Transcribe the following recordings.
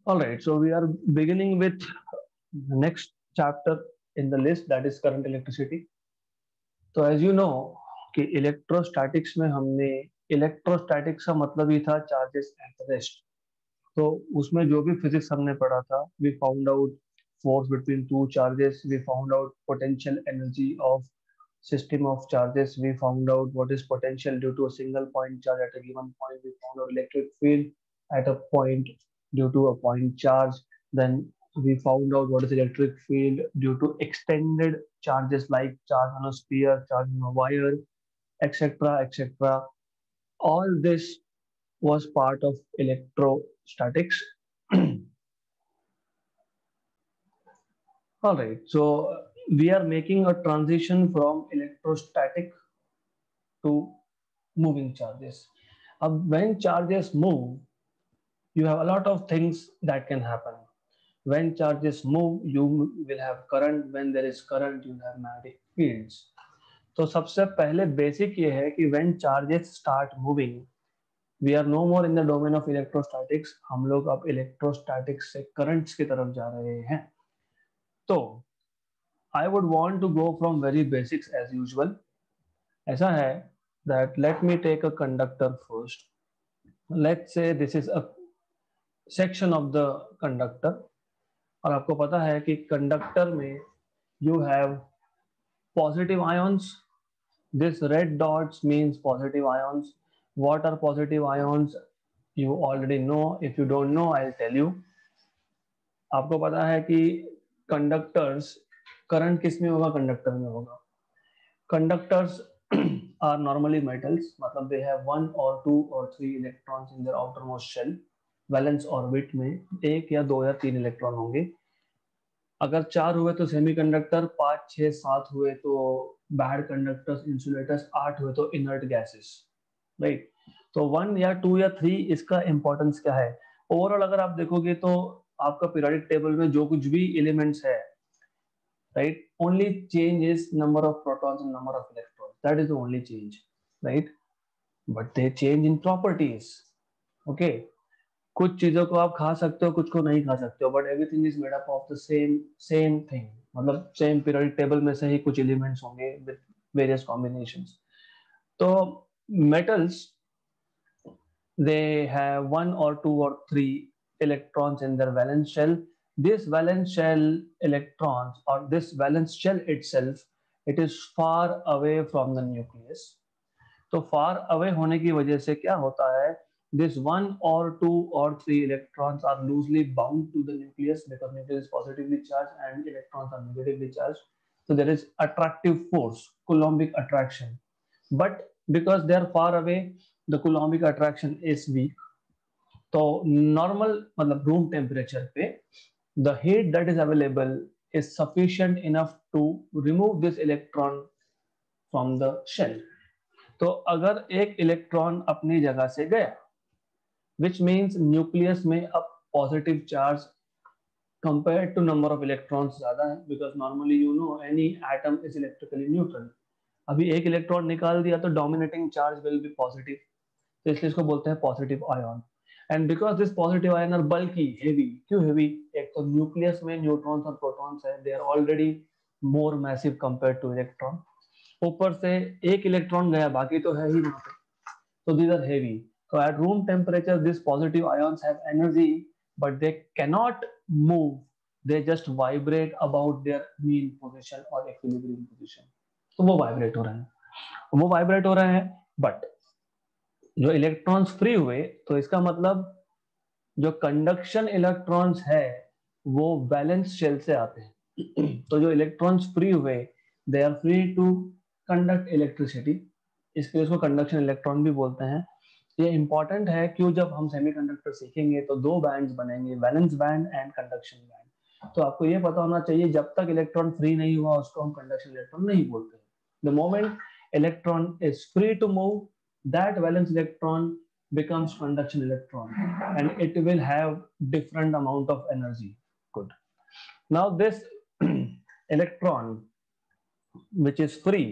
All right, so we are beginning with the next chapter in the list, that is current electricity. तो as you no कि electrostatics में हमने electrostatics का मतलब ही था charges at rest. तो उसमें जो भी फिजिक्स हमने पढ़ा था, we found out force between two charges, we found out potential energy of system of charges, we found out what is potential due to a single point charge at a given point, we found out electric field at a point due to a point charge, then we found out what is electric field due to extended charges like charge on a sphere, charge on a wire, etc., etc. All this was part of electrostatics. All right, so we are making a transition from electrostatic to moving charges. When charges move, you have a lot of things that can happen. When charges move, you will have current. When there is current, you have magnetic fields. तो सबसे पहले basic ये है कि when charges start moving, we are no more in the domain of electrostatics. हम लोग अब electrostatics से currents की तरफ जा रहे हैं. तो I would want to go from very basics as usual. ऐसा है that let me take a conductor first. Let's say this is a section of the conductor. और आपको पता है कि कंडक्टर में you have positive ions. This red dots means positive ions. What are positive ions? You already know. If you don't know, I'll tell you. आपको पता है कि कंडक्टर्स करंट किस में होगा? कंडक्टर में होगा. Conductors are normally metals, मतलब they have one or two or three electrons in their outermost shell. Valence orbit में एक या दो या तीन इलेक्ट्रॉन होंगे. अगर चार हुए तो सेमीकंडक्टर, पांच छह सात हुए तो बैड कंडक्टर्स इंसुलेटर्स, आठ हुए तो इनर्ट गैसेस, राइट. तो वन या टू या थ्री, इसका इंपॉर्टेंस क्या है? ओवरऑल अगर आप देखोगे तो आपका पीरियोडिक टेबल में जो कुछ भी एलिमेंट्स है, right, only change is number of protons and number of electrons. That is the only change, right? But they change in properties. Okay, कुछ चीजों को आप खा सकते हो, कुछ को नहीं खा सकते हो, but everything is made up of the same same thing. मतलब सेम पीरियोडिक टेबल में से ही कुछ एलिमेंट्स होंगे विद वेरियस कॉम्बिनेशंस. तो metals, they have one or two or three electrons in their valence shell. This valence shell electrons, or this valence shell itself, it is far away from the nucleus. तो far away होने की वजह से क्या होता है? This one or two or three electrons are loosely bound to the nucleus because nucleus is positively charged and electrons are negatively charged. So there is attractive force, Coulombic attraction. But because they are far away, the Coulombic attraction is weak. तो normal मतलब room temperature पे the heat that is available is sufficient enough to remove this electron from the shell. तो अगर एक electron अपनी जगह से गया, विच मीन्स न्यूक्लियस में अब positive charge compare to number of electrons ज्यादा है, because normally you know any atom is electrically neutral. अभी एक इलेक्ट्रॉन निकाल दिया तो dominating charge will be positive, तो इसलिए इसको बोलते हैं positive ion. And because this positive ion are bulky, heavy. क्यों हेवी? एक तो न्यूक्लियस में न्यूट्रॉन्स और प्रोटॉन्स है, they are already more massive compare to electron. ऊपर से एक इलेक्ट्रॉन गया, बाकी तो है ही नहीं, so these are heavy. So at room temperature these positive ions have energy but they cannot move, they just vibrate about their mean position or equilibrium position. तो वो वाइब्रेट हो रहे हैं, वो वाइब्रेट हो रहे हैं. बट जो इलेक्ट्रॉन्स फ्री हुए, तो इसका मतलब जो कंडक्शन इलेक्ट्रॉन्स है वो वैलेंस शेल से आते हैं. तो जो इलेक्ट्रॉन्स फ्री हुए, they are free to conduct electricity. इसके लिए इसको कंडक्शन इलेक्ट्रॉन भी बोलते हैं. ये इंपॉर्टेंट है, क्यों? जब हम सेमीकंडक्टर सीखेंगे तो दो बैंड्स बनेंगे, valence band and conduction band. तो आपको ये पता होना चाहिए, जब तक इलेक्ट्रॉन फ्री नहीं हुआ उसको हम कंडक्शन इलेक्ट्रॉन नहीं बोलते. The moment electron is free to move, that valence electron becomes conduction electron and it will have different amount of energy. Good. Now this electron which is free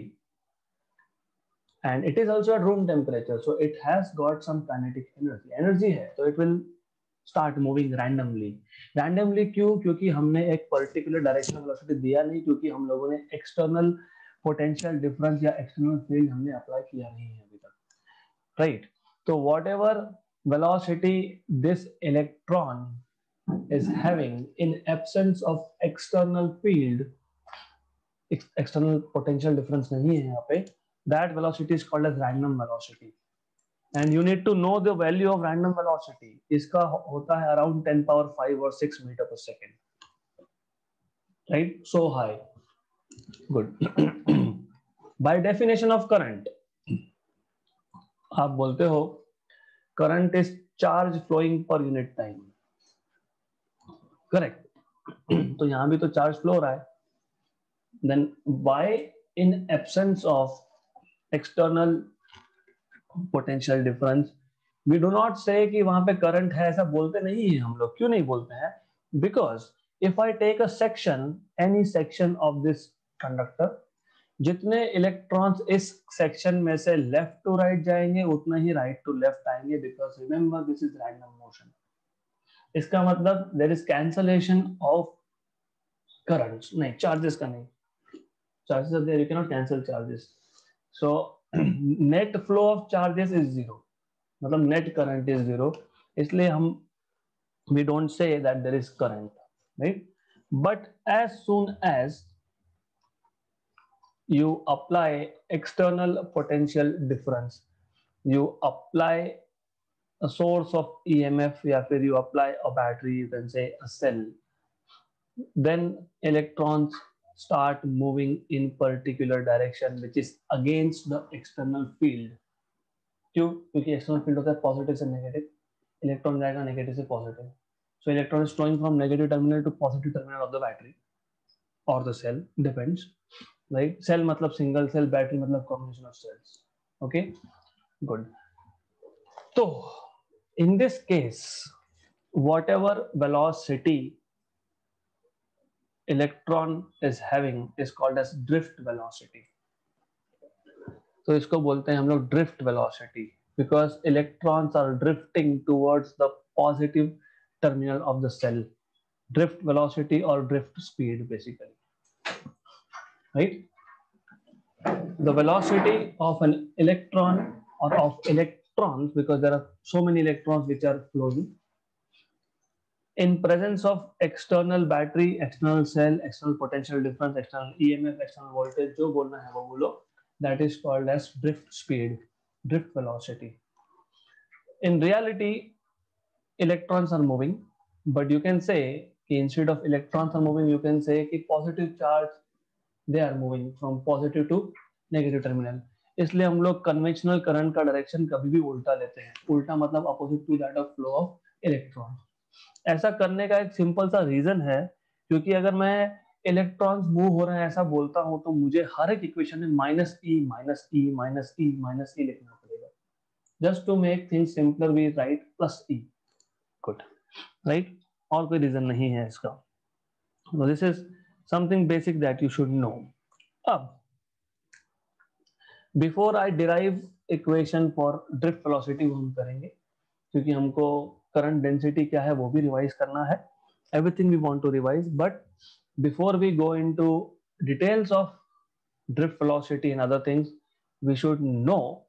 and it is also at room temperature, so it has got some kinetic energy. Energy hai, so it will start moving randomly. Randomly क्यों? क्योंकि हमने एक particular direction velocity दिया नहीं, क्योंकि हम लोगों ने एक्सटर्नल पोटेंशियल डिफरेंस या एक्सटर्नल फील्ड हमने अप्लाई किया नहीं है अभी तक, राइट? तो what ever velocity this electron is having in absence of external field, external potential difference नहीं है यहाँ पे, that velocity is called as random velocity. And you need to know the value of random velocity. इसका होता है around 10 power 5 or 6 meter per second, right? So high. Good. By definition of current, आप बोलते हो current is charge flowing per unit time. Correct. तो यहाँ भी तो चार्ज फ्लो हो रहा है. Then why in absence of external potential difference we do not say कि वहां पे current है, ऐसा बोलते नहीं है हम लोग. क्यों नहीं बोलते हैं? Because if I take a section, any section of this conductor, जितने इलेक्ट्रॉन्स इस सेक्शन में से लेफ्ट टू राइट जाएंगे उतना ही राइट टू लेफ्ट आएंगे, because remember this is random motion. इसका मतलब there is cancellation of currents, नहीं चार्जेस का नहीं. Charges are there, you can not cancel charges. So net flow of charges is zero, मतलब नेट करंट इज जीरो. इसलिए हम we don't say that there is current, right? But as soon as you apply external potential difference, you apply a source of EMF, या फिर you apply a battery, you can say a cell, then electrons start moving in particular direction which is against the external field. क्यों? क्योंकि external field होता है positive से negative, electron जाएगा negative से positive. So electron is flowing from negative terminal to positive terminal of the battery or the cell, depends, right? Cell मतलब single cell, battery मतलब combination of cells. Okay, good. So in this case, whatever velocity electron is having is called as drift velocity. तो इसको बोलते हैं हम लोग drift velocity, because electrons are drifting towards the positive terminal of the cell. Drift velocity or drift speed basically, right? The velocity of an electron or of electrons, because there are so many electrons which are flowing in presence of external battery, external cell, external potential difference, external EMF, external voltage, जो बोलना है वो बोलो, that is called as drift speed, drift velocity. In reality electrons are moving, but you can say instead of electrons are moving, you can say कि positive charge they are moving from positive to negative terminal. इसलिए हम लोग conventional current का direction कभी भी उल्टा लेते हैं. उल्टा मतलब opposite to that of flow of electron. ऐसा करने का एक सिंपल सा रीजन है, क्योंकि अगर मैं इलेक्ट्रॉन्स मूव हो रहे हैं ऐसा बोलता हूं तो मुझे हर एक इक्वेशन में minus E minus E minus E minus E लिखना पड़ेगा. Just to make things simpler we write plus E. Good, right? और कोई रीजन नहीं है इसका. This is something basic that you should know. अब before I derive equation for drift velocity वो हम करेंगे, क्योंकि हमको करंट डेंसिटी क्या है वो भी रिवाइज करना है. Everything we want to revise, but before we go into details of drift velocity and other things, we should know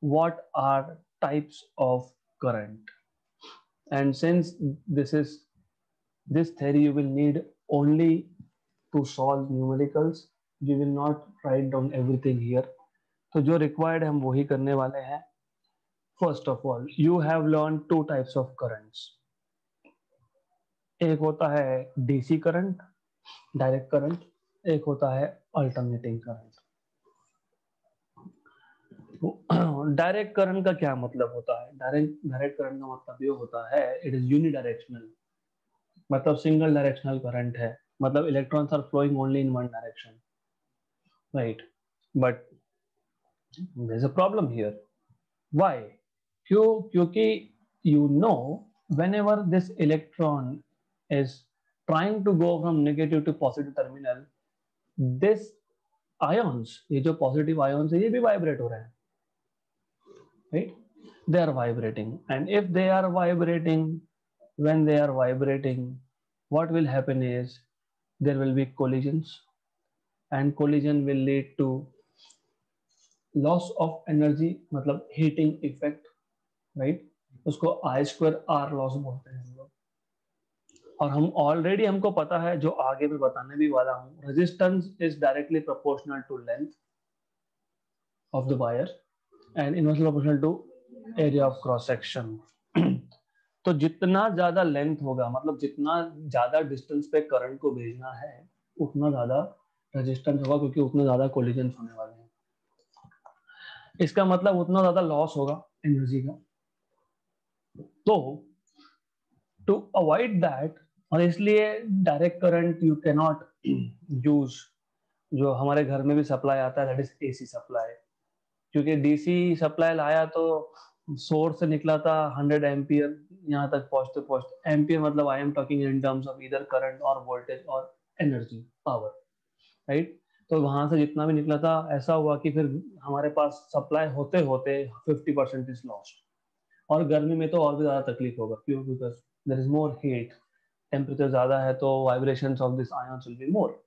what are types of current. And since this theory you will need only to solve numericals, you will not write down everything here. तो जो required है हम वही करने वाले हैं. First of all, you have learned two types of currents. एक होता है DC current, direct current, एक होता है alternating current. डायरेक्ट करंट का क्या मतलब होता है? डायरेक्ट करंट का मतलब ये होता है इट इज यूनिडायरेक्शनल, मतलब सिंगल डायरेक्शनल करंट है, मतलब electrons are flowing only in one direction, right? But there is a problem here. Why? क्योंकि you know whenever this electron is trying to go from negative to positive terminal, this ions, ये जो positive ions है ये भी vibrate हो रहे हैं, right? They are vibrating, and if they are vibrating, when they are vibrating, what will happen is there will be collisions, and collision will lead to loss of energy, मतलब heating effect, right? उसको I square R loss बोलते हैं हम लोग। और हम already हमको पता है, जो आगे मैं बताने भी वाला हूँ, resistance is directly proportional to length of the wire and inversely proportional to area of cross section. तो जितना ज्यादा लेंथ होगा, मतलब जितना ज्यादा डिस्टेंस पे करंट को भेजना है, उतना ज्यादा रेजिस्टेंस होगा, क्योंकि उतना ज्यादा कोलिजन होने वाले हैं। इसका मतलब उतना ज्यादा लॉस होगा एनर्जी का। तो टू अवॉइड दैट, और इसलिए direct current you can not use. जो हमारे घर में भी सप्लाई आता है, दैट इज एसी सप्लाई, क्योंकि डीसी सप्लाई लाया तो सोर्स से निकला था 100 एम्पियर, यहाँ तक पहुंचते पहुंचते, एम्पियर मतलब I am talking in terms of इधर करंट और वोल्टेज और एनर्जी पावर, राइट? तो वहां से जितना भी निकला था, ऐसा हुआ कि फिर हमारे पास सप्लाई होते होते 50% इज लॉस्ट। और गर्मी में तो और भी ज्यादा तकलीफ होगा, क्यों? Because there is more heat, temperature ज्यादा है, तो vibrations of this ions will be more.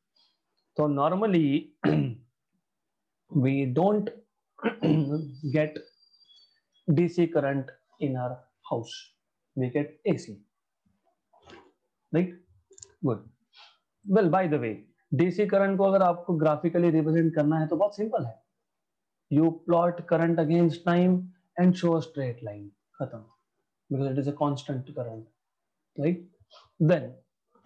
So normally we don't get DC current in our house. We get AC, right? Good. Well, by the way, DC current को अगर आपको graphically represent करना है तो बहुत सिंपल है। You plot current against time and show a straight line. खत्म, because it is a constant current, right? Then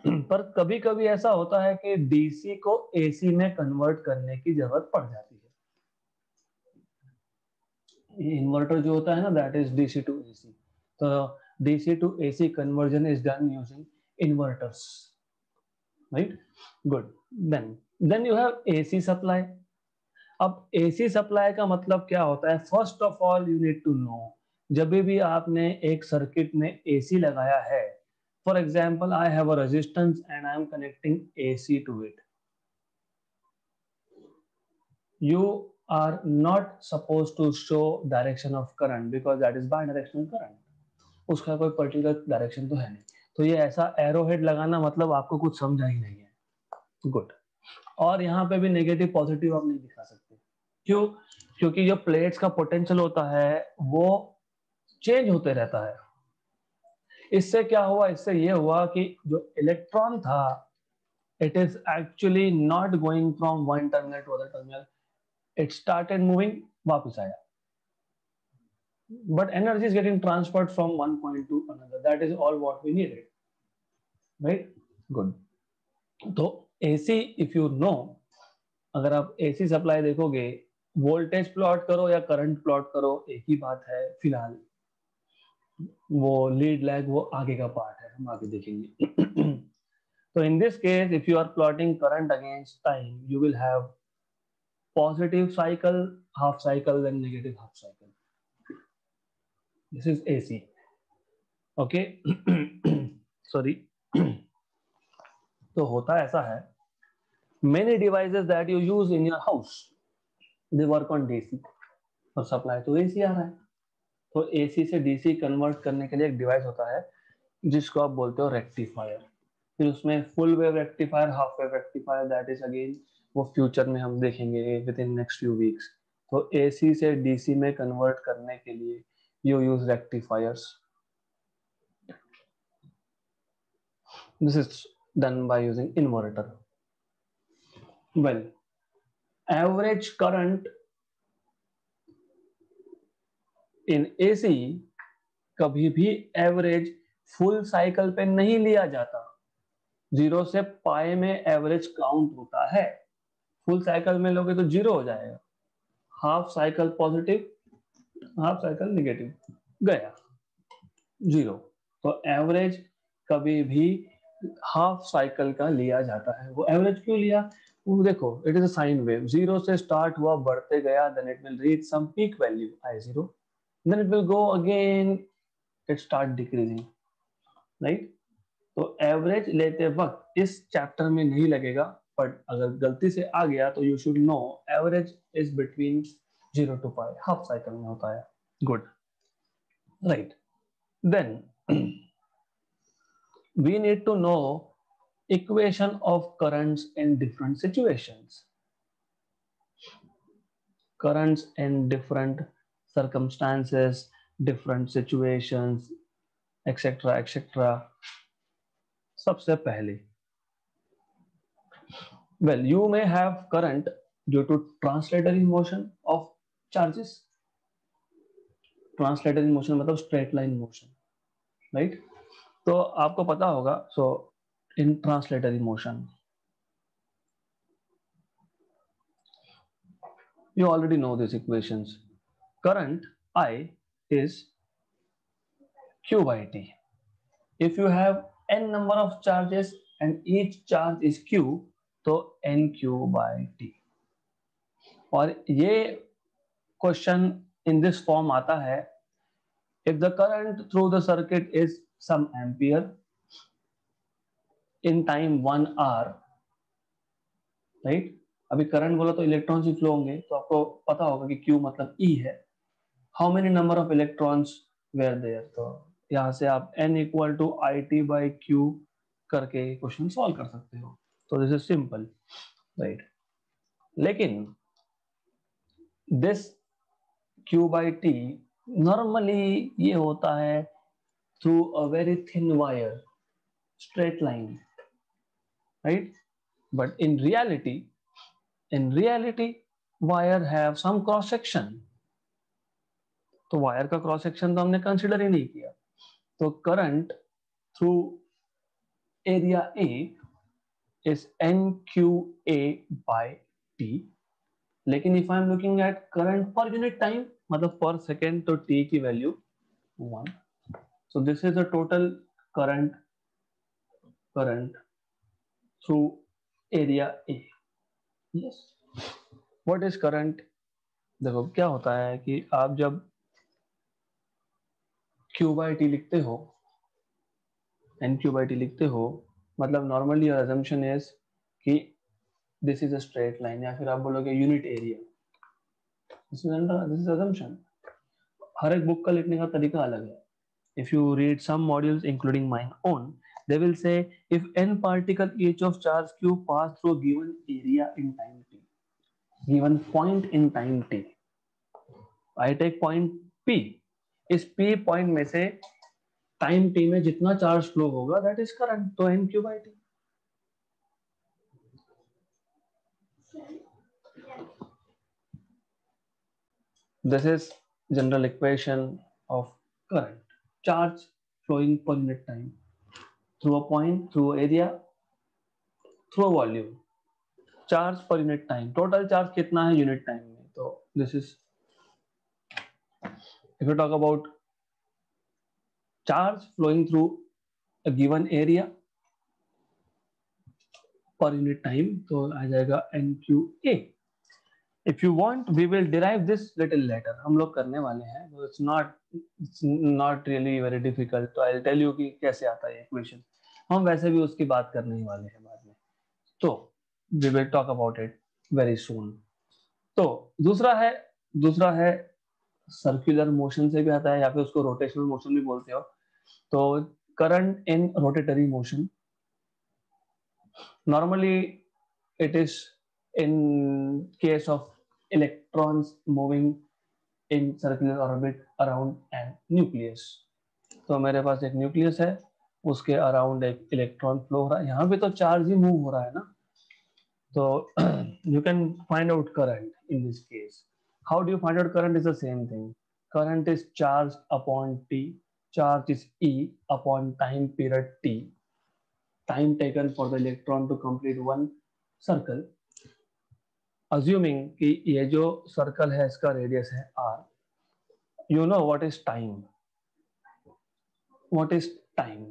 पर कभी कभी ऐसा होता है कि डीसी को एसी में कन्वर्ट करने की जरूरत पड़ जाती है। इन्वर्टर जो होता है ना, that is DC to AC. तो DC to AC conversion is done using inverters, right? Good. Then you have AC supply. अब एसी सप्लाई का मतलब क्या होता है? First of all you need to know, जब भी आपने एक सर्किट में एसी लगाया है, for example I have a resistance and I am connecting AC to it, you are not supposed to show direction of current because that is bidirectional current. उसका कोई particular direction तो है नहीं। तो ये ऐसा एरो हेड लगाना मतलब आपको कुछ समझा ही नहीं है। गुड। और यहाँ पे भी नेगेटिव पॉजिटिव आप नहीं दिखा सकते। क्यों? क्योंकि जो प्लेट्स का पोटेंशियल होता है वो चेंज होते रहता है। इससे क्या हुआ? इससे ये हुआ कि जो इलेक्ट्रॉन था, it is actually not going from one terminal to other terminal. It started moving, वापस आया, but energy is getting transferred from one point to another. That is all what we needed, right? Good. तो AC, if you know, अगर आप AC supply देखोगे, voltage plot करो या current plot करो, एक ही बात है। फिलहाल वो लीड लैग वो आगे का पार्ट है, हम आगे देखेंगे। तो in this case, if you are plotting current against time, you will have positive cycle, half cycle, then negative half cycle. This is AC. Okay. Sorry. तो होता ऐसा है, many devices that you use in your house, they work on DC, और supply तो AC आ रहा है। तो AC से DC कन्वर्ट करने के लिए एक डिवाइस होता है जिसको आप बोलते हो रेक्टिफायर। फिर उसमें full wave rectifier, half wave rectifier, that is again वो फ्यूचर में हम देखेंगे with in next few weeks. तो AC से DC में कन्वर्ट करने के लिए you use rectifiers. This is done by using inverter. Well, average current in AC कभी भी एवरेज फुल साइकिल पे नहीं लिया जाता। 0 से पाई में एवरेज काउंट होता है। फुल साइकिल में लोगे तो 0 हो जाएगा, half cycle positive, half cycle negative, गया 0। तो एवरेज कभी भी हाफ साइकिल का लिया जाता है। वो एवरेज क्यों लिया? वो देखो, it is a sine wave, 0 से स्टार्ट हुआ, बढ़ते गया, then it will reach some peak value I0, then it will go again, it start decreasing, right? तो एवरेज लेते वक्त इस चैप्टर में नहीं लगेगा, बट अगर गलती से आ गया तो you should know average is between 0 to pi, half cycle में होता है। Good, right. Then we need to know equation of currents in different situations. Currents in different circumstances, different situations, etc. etc. सबसे पहले, well, you may have current due to translatory motion of charges. Translatory motion मतलब straight line motion, right? तो आपको पता होगा, so in translatory motion you already know these equations. Current I is Q by T. If you have n number of charges and each charge is Q, तो NQ by T. और ये question in this form आता है, if the current through the circuit is some ampere in time 1 hour, right? अभी current बोला तो electrons ही flow होंगे, तो आपको पता होगा कि Q मतलब E है. How many number of electrons where there, तो यहाँ से आप n equal to IT by Q करके क्वेश्चन सॉल्व कर सकते हो. तो दिस इज सिंपल, राइट? लेकिन this Q by T normally ये होता है through a very thin wire, straight line, right? But in reality wire have some cross section. तो वायर का क्रॉस सेक्शन तो हमने कंसिडर ही नहीं किया. तो current through area A is NQA by T. लेकिन if I am looking at current per unit time, मतलब per second, तो T की value 1. So this is the total current through area A. Yes. What is current? देखो क्या होता है कि आप जब Q by T लिखते हो, NQ by T लिखते हो, मतलब नॉर्मली योर assumption is कि this is a straight line, या फिर आप बोलोगे unit area. This is assumption. हर एक बुक का लिखने का तरीका अलग है. If you read some modules including mine own, they will say if n particle each of charge q pass through a given area in time t, given point in time t. I take point p. इस p point में से time t में जितना charge flow होगा that is current, तो nq by t. This is general equation of current. Charge flowing per unit time through a point, through area, through a volume. Charge per unit time. Total charge कितना है unit time में? तो this is, if you talk about charge flowing through a given area per unit time, तो आ जाएगा NQA. If you want, we will derive this little later. हम लोग करने वाले हैं, so it's not really very difficult. तो I'll tell you कि कैसे आता है equation. हम वैसे भी उसकी बात करने ही वाले हैं बाद में. तो we will talk about it very soon. तो दूसरा है सर्कुलर मोशन से भी आता है, या फिर उसको रोटेशनल मोशन भी बोलते हो. तो current in rotatory motion, normally it is in case of electrons moving in circular orbit around an nucleus. तो मेरे पास एक न्यूक्लियस है, उसके अराउंड एक इलेक्ट्रॉन फ्लो हो रहा है. यहाँ पे तो चार्ज ही मूव हो रहा है ना, तो you can find out current in this case. How do you find out current? Is the same thing. Current is charge upon T. Charge is E upon time period T. Time taken for the electron to complete one circle. Assuming कि ये जो circle है इसका radius है r. You know what is time? What is time?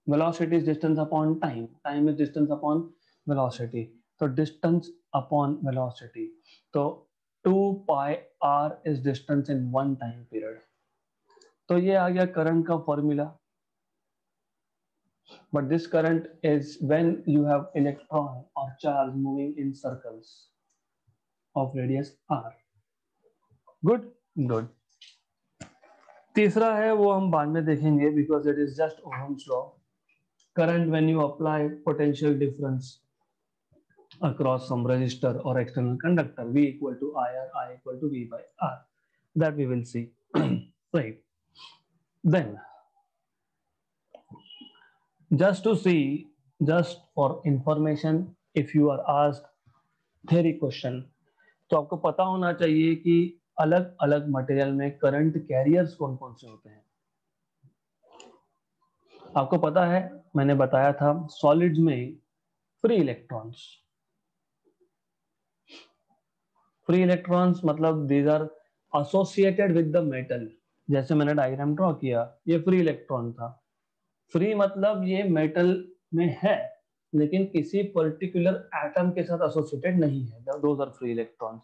Velocity is distance upon time. Time is distance upon velocity. तो distance upon velocity. तो 2 pi r is distance in one time period. तो ये आ गया current का formula. But this current is when you have electron or charge moving in circles of radius r. Good. तीसरा है वो हम बाद में देखेंगे, because it is just Ohm's law. current when you apply potential difference across some resistor or external conductor, V equal to IR, I equal to V by R. That we will see. Right. Then, just to see, just for information, if you are asked theory question, तो आपको पता होना चाहिए कि अलग अलग material में current carriers कौन कौन से होते हैं. आपको पता है, मैंने बताया था सॉलिड्स में फ्री इलेक्ट्रॉन्स मतलब these are associated with the metal. जैसे मैंने डायग्राम ड्रॉ किया, ये फ्री इलेक्ट्रॉन था. फ्री मतलब ये मेटल में है लेकिन किसी पर्टिकुलर एटम के साथ एसोसिएटेड नहीं है. Those are free electrons.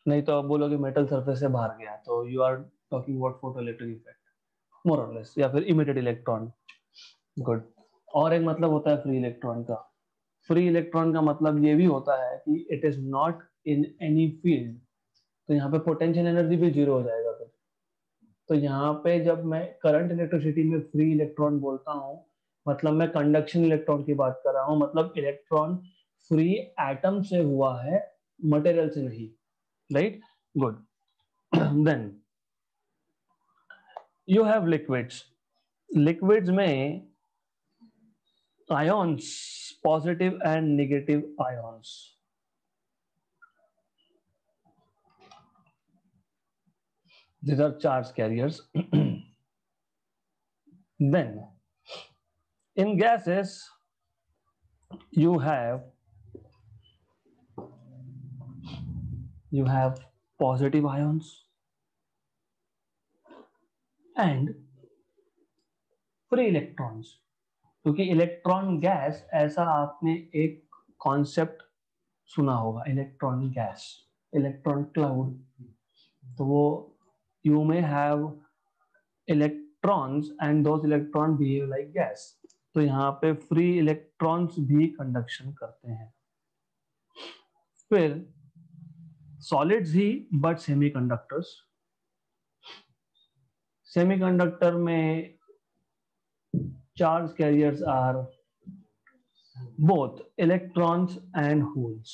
नहीं तो आप बोलोगे मेटल सरफेस से बाहर गया, तो you are talking about photoelectric effect more और लेस, या फिर इमिटेड इलेक्ट्रॉन. गुड. और एक मतलब होता है फ्री इलेक्ट्रॉन का. फ्री इलेक्ट्रॉन का मतलब ये भी होता है कि it is not in any field. तो यहाँ पे पोटेंशियल एनर्जी भी जीरो हो जाएगा फिर. तो यहाँ पे जब मैं करंट इलेक्ट्रिसिटी में फ्री इलेक्ट्रॉन बोलता हूँ, मतलब मैं कंडक्शन इलेक्ट्रॉन की बात कर रहा हूँ. मतलब इलेक्ट्रॉन फ्री एटम से हुआ है, मटेरियल से नहीं. Right. Good. Then you have liquids. Liquids में ions, positive and negative ions. These are charge carriers. Then in gases you have positive ions and free electrons. क्योंकि इलेक्ट्रॉन गैस, ऐसा आपने एक कॉन्सेप्ट सुना होगा, इलेक्ट्रॉन गैस, इलेक्ट्रॉन क्लाउड. तो वो you may have electrons and those electron behave like gas. तो यहाँ पे फ्री इलेक्ट्रॉन्स भी कंडक्शन करते हैं. फिर सॉलिड्स ही बट सेमीकंडक्टर्स. सेमीकंडक्टर में charge carriers are both electrons and holes.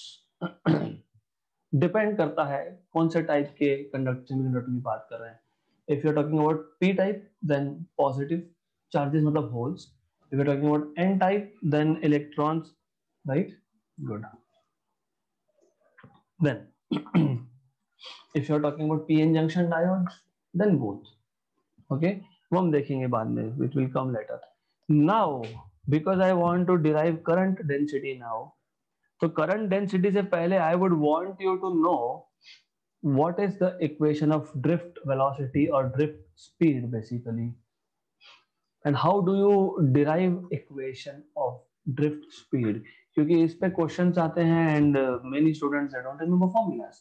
Depend करता है कौन से टाइप के सेमीकंडक्टर की बात कर रहे हैं. If you are talking about P type then positive charges मतलब holes. If you are talking about N type then electrons. Right. Good. Then if you are talking about P N junction diodes then both. Okay, वो हम देखेंगे बाद में, which will come later. Now because I want to derive current density now, तो current density से पहले I would want you to know what is the equation of drift velocity or drift speed basically, and how do you derive equation of drift speed. क्योंकि इस पे questions आते हैं and many students they don't remember formulas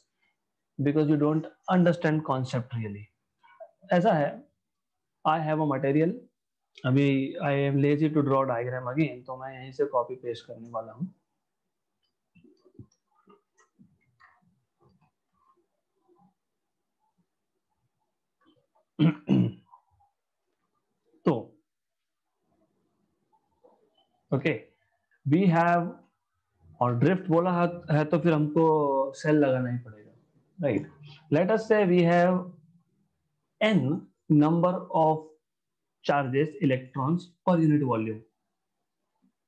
because you don't understand concept really. ऐसा है, I have a material. अभी I am lazy to draw diagram again, तो मैं यहीं से कॉपी पेस्ट करने वाला हूँ. तो ओके, वी हैव, और ड्रिफ्ट बोला है तो फिर हमको सेल लगाना ही पड़ेगा. Right. Let us say we have n number of charges electrons per unit volume.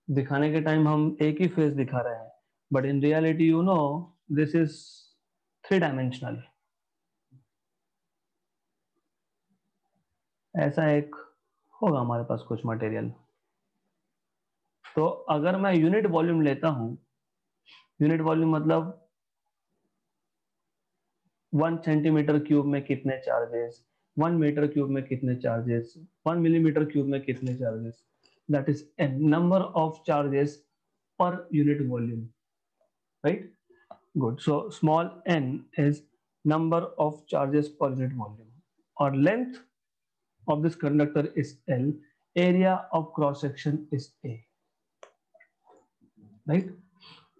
दिखाने के टाइम हम एक ही फेज दिखा रहे हैं, but in reality you know this is 3 dimensional. ऐसा एक होगा हमारे पास कुछ मटेरियल. तो अगर मैं यूनिट वॉल्यूम लेता हूं, यूनिट वॉल्यूम मतलब 1 सेंटीमीटर क्यूब में कितने चार्जेस, 1 मीटर क्यूब में कितने चार्जेस, 1 मिलीमीटर क्यूब में कितने charges, that is n number of charges per unit volume. Right. Good. So small n is number of charges per unit volume, or length of this conductor is L, area of cross section is A. Right.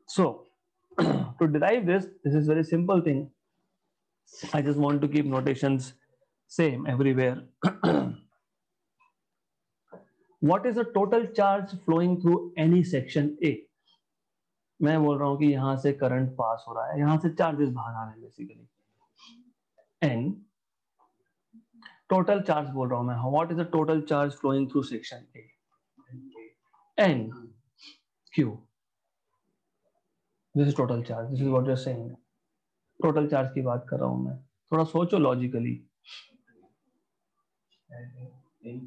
So to derive this is very simple thing. I just want to keep notations same everywhere. What is the total charge flowing through any section A. मैं बोल रहा हूं कि यहां से current pass हो रहा है, यहां से चार्जेस बाहर आ रहे हैं बेसिकली। एन टोटल चार्ज बोल रहा हूं मैं, what is the total charge flowing through section A. N q, this is total charge, this is what you are saying. Total charge की बात कर रहा हूं मैं, थोड़ा सोचो logically. N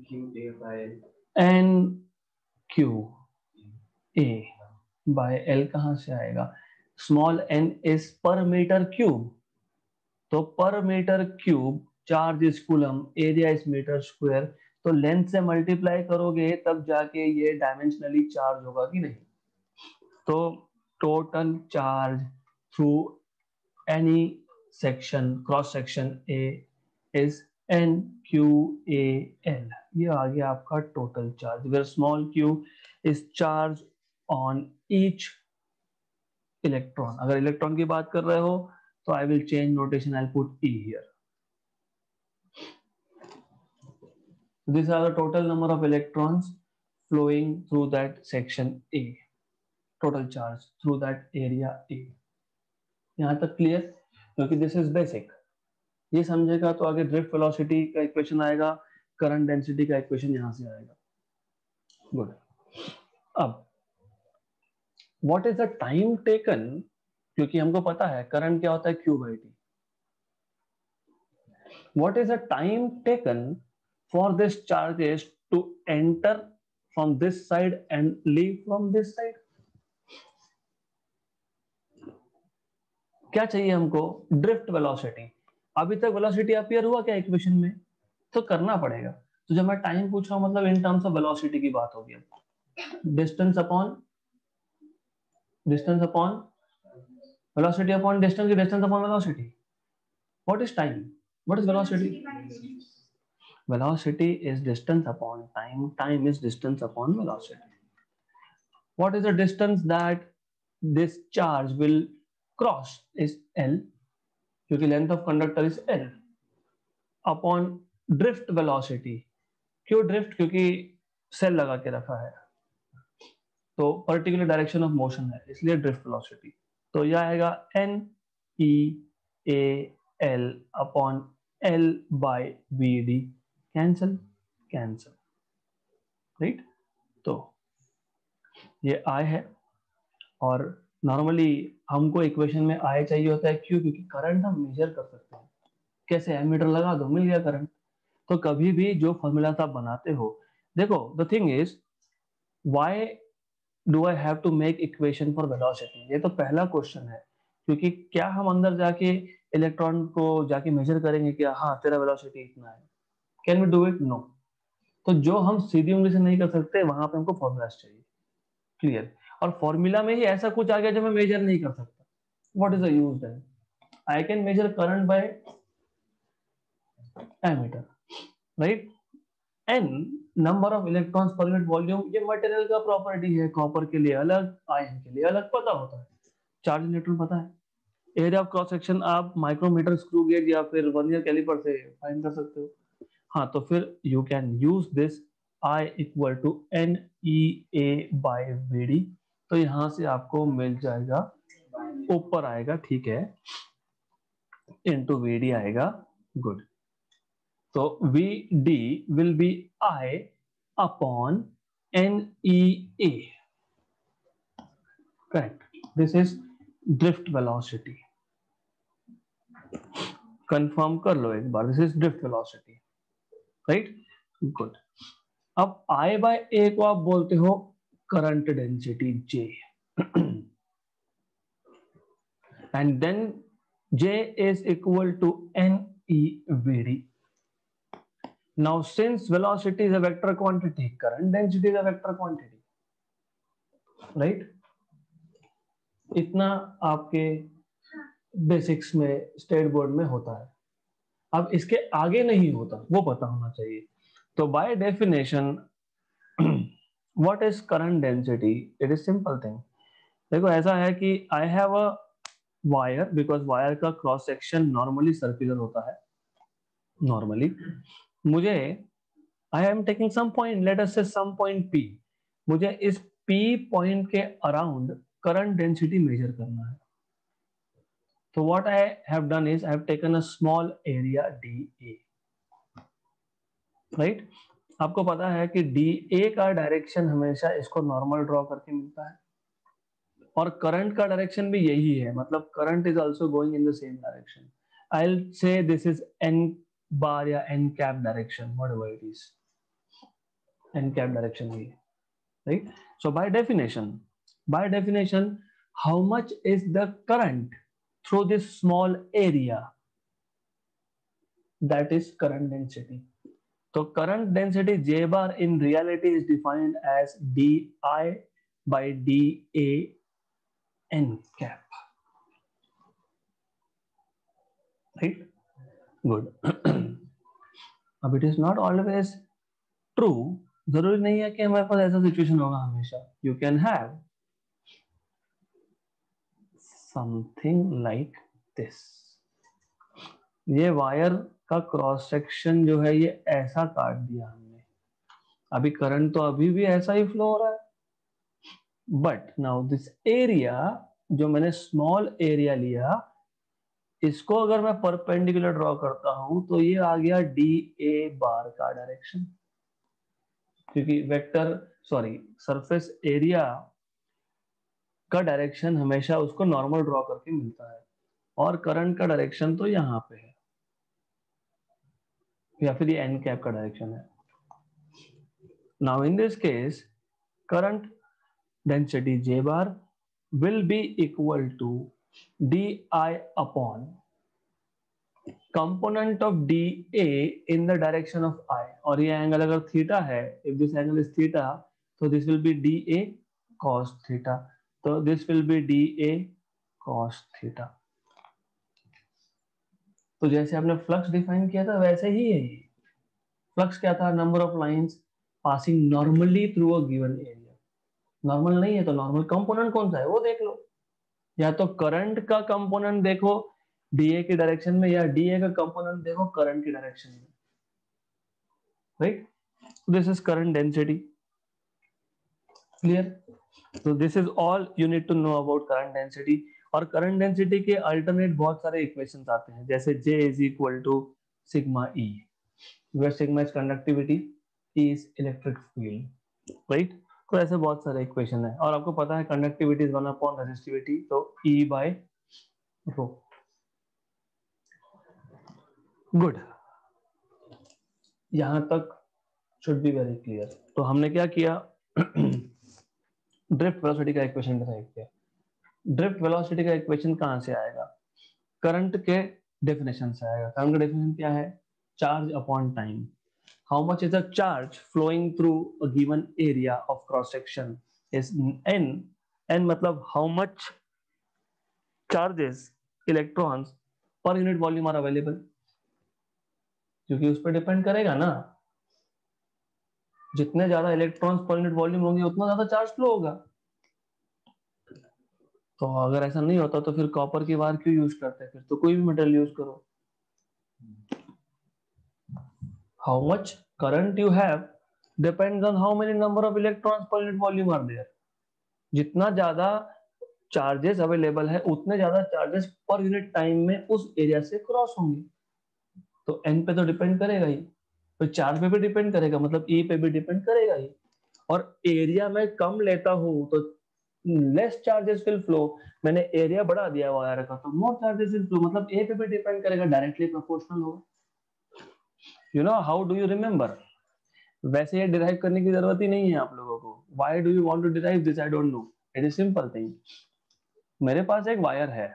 q A by L कहां से आएगा, small n is per meter cube, तो per meter cube charge is coulomb, area is meter square, तो लेंथ से मल्टीप्लाई करोगे तब जाके ये डायमेंशनली चार्ज होगा कि नहीं। तो total charge through any section cross section A is n q A L, ये आ गया आपका total charge, where small q is charge on each electron. अगर इलेक्ट्रॉन की बात कर रहे हो तो I will change notation, I put E here. These are the total number of electrons flowing through that section A, total charge through that area A। यहाँ तक clear, क्योंकि दिस इज बेसिक, ये समझेगा तो आगे ड्रिफ्ट वेलोसिटी का equation आएगा, current density का इक्वेशन यहाँ से आएगा। गुड। अब what is the time taken, क्योंकि हमको पता है करंट क्या होता है Q by T। What is the time taken for this charges to enter from this side and leave from this side? क्या चाहिए हमको, ड्रिफ्ट वेलोसिटी। अभी तक वेलोसिटी अपीयर हुआ क्या इक्वेशन में, तो करना पड़ेगा। तो जब मैं टाइम पूछ रहा हूं मतलब इन टर्म्स ऑफ वेलोसिटी की बात होगी। Distance upon velocity upon distance की distance upon velocity. What is time, what is velocity. Velocity is distance upon time, time is distance upon velocity. What is the distance that this charge will cross is L, क्योंकि length of conductor is L, upon drift velocity। क्यों drift, क्योंकि cell लगा के रखा है तो particular direction of motion है, इसलिए ड्रिफ्ट वेलोसिटी। तो यह आएगा N E A L upon L by VD, cancel cancel, right. तो ये आई है, और नॉर्मली हमको इक्वेशन में आई चाहिए होता है क्यों, क्योंकि करंट हम मेजर कर सकते हैं। कैसे, एमीटर लगा दो मिल गया करंट। तो कभी भी जो फॉर्मूला आप बनाते हो, देखो the thing is why do I have to make equation for velocity, ये तो पहला क्वेश्चन है। क्योंकि क्या हम अंदर जाके इलेक्ट्रॉन को जाके मेजर करेंगे कि हाँ तेरा वेलोसिटी इतना है, can we do it, no. तो जो हम सीधी उंगली से नहीं कर सकते वहां पे हमको फॉर्मूलाज चाहिए, क्लियर। और फॉर्मूला में ही ऐसा कुछ आ गया जो मैं मेजर नहीं कर सकता, what is the use then. I can measure current by ammeter, right. N number of electrons per unit volume, ये मटेरियल का प्रॉपर्टी है, कॉपर के लिए अलग, आयरन के लिए अलग पता होता है, चार्ज न्यूट्रन पता है। एरिया ऑफ क्रॉस सेक्शन आप माइक्रोमीटर, स्क्रू गेज या फिर वर्नियर कैलिपर से फाइंड कर सकते हो। हाँ, तो फिर you can use this I equal to n E A by v d. तो यहां से आपको मिल जाएगा, ऊपर आएगा, ठीक है, इनटू वी डी आएगा, गुड। तो V D will be I upon N E A, correct. This is drift velocity, confirm कर लो एक बार, this is drift velocity, right, good. अब I बाय ए को आप बोलते हो current density J, and then J is equal to NeVd. Now since velocity is a vector quantity, current density is a vector quantity, right? इतना आपके basics में state board में होता है। अब इसके आगे नहीं होता, वो पता होना चाहिए। तो by definition what is current density, it is simple thing. देखो ऐसा है कि I have a wire, because wire का क्रॉस सेक्शन नॉर्मली सर्कुलर होता है। नॉर्मली मुझे I am taking some point, let us say some point P, मुझे इस P पॉइंट के अराउंड करंट डेंसिटी मेजर करना है. तो what I have done is I have taken a small area DA, right. आपको पता है कि DA का डायरेक्शन हमेशा इसको नॉर्मल ड्रॉ करके मिलता है, और करंट का डायरेक्शन भी यही है, मतलब current is also going in the same direction. I will say this is N bar या N cap direction, whatever it is, N cap direction ही है, right? So by definition, how much is the current through this small area? That is current density. So current density J bar in reality is defined as DI by DA N cap, right? Good. अब it is not always true, जरूरी नहीं है कि हमारे पास ऐसा situation होगा हमेशा. You can have something like this. ये वायर का क्रॉस सेक्शन जो है ये ऐसा काट दिया हमने, अभी करंट तो अभी भी ऐसा ही फ्लो हो रहा है, बट नाउ दिस एरिया जो मैंने स्मॉल एरिया लिया, इसको अगर मैं परपेंडिकुलर ड्रॉ करता हूं तो ये आ गया DA बार का डायरेक्शन, क्योंकि वेक्टर सरफेस एरिया का डायरेक्शन हमेशा उसको नॉर्मल ड्रॉ करके मिलता है, और करंट का डायरेक्शन तो यहाँ पे है, या फिर ये एन कैप का डायरेक्शन है. Now in this case current density J bar will be equal to DI upon component of DA in the direction of I. और ये एंगल अगर थीटा है, if this angle is theta, so this will be DA cos theta. तो this will be DA cos theta. तो जैसे आपने flux define किया था वैसे ही है ये. फ्लक्स क्या था? Number of lines passing normally through a given area. Normal नहीं है तो नॉर्मल कंपोनेंट कौन सा है वो देख लो, या तो करंट का कंपोनेंट देखो DA की डायरेक्शन में, या DA का कंपोनेंट देखो करंट की डायरेक्शन में, right. This is current density. Clear? तो this is all you need to know about current density. और करंट डेंसिटी के अल्टरनेट बहुत सारे इक्वेशंस आते हैं, जैसे J is equal to sigma E, where sigma is conductivity, E is electric field, right. तो ऐसे बहुत सारे इक्वेशन है, और आपको पता है कंडक्टिविटी इज 1 अपॉन रेजिस्टिविटी, तो E बाय रो. गुड, यहां तक शुड बी वेरी क्लियर. तो हमने क्या किया, ड्रिफ्ट वेलोसिटी का इक्वेशन डिराइव किया. ड्रिफ्ट वेलोसिटी का इक्वेशन कहां से आएगा? करंट के डेफिनेशन से आएगा. करंट का डेफिनेशन क्या है? Charge upon time. How much is the charge flowing through a given area of cross section is n. n मतलब how much charges electrons per unit volume are available, क्योंकि उस पर depend करेगा ना. जितने ज्यादा इलेक्ट्रॉन्स पर यूनिट वॉल्यूम होंगे उतना ज्यादा चार्ज फ्लो होगा. तो अगर ऐसा नहीं होता तो फिर कॉपर की वायर क्यों यूज करते हैं? फिर तो कोई भी मेटल यूज करो. How much current you have depends on how many number of electrons per unit volume are there. जितना ज्यादा चार्जेस अवेलेबल है उतने ज्यादा चार्जेस पर यूनिट टाइम में उस एरिया से क्रॉस होंगे. तो एन पे तो डिपेंड करेगा ही, तो चार्ज पे भी डिपेंड करेगा, मतलब ई पे भी डिपेंड करेगा ही. और एरिया में कम लेता हूं तो लेस चार्जेस विल फ्लो. मैंने एरिया बढ़ा दिया वायर का तो मोर चार्जेस विल फ्लो, मतलब ए पे भी डिपेंड करेगा, डायरेक्टली प्रोपोर्शनल होगा. You know how do you remember? वैसे ये डिराइव करने की जरूरत ही नहीं है आप लोगों को. Why do you want to derive this? I don't know. It is simple thing. मेरे पास एक वायर है,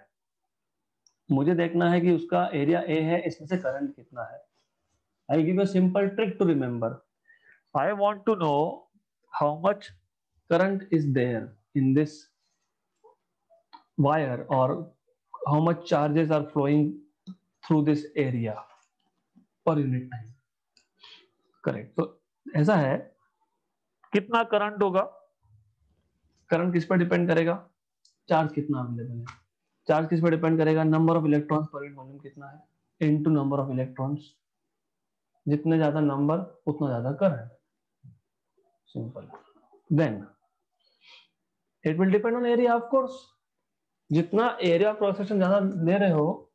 मुझे देखना है कि उसका एरिया ए है, इसमें से करंट कितना है. I give a simple trick to remember. I want to know how much current is there in this wire, or how much charges are flowing through this area per unit time. Correct. तो ऐसा है, कितना current होगा? Current किस पर depend करेगा? Charge कितना available है. चार्ज किस पर डिपेंड करेगा? Number of electrons per unit volume कितना है इनटू नंबर ऑफ इलेक्ट्रॉन्स. जितने ज्यादा नंबर उतना ज्यादा current, simple. Then it will depend on area of course, जितना एरिया ऑफ क्रॉस सेक्शन ज्यादा ले रहे हो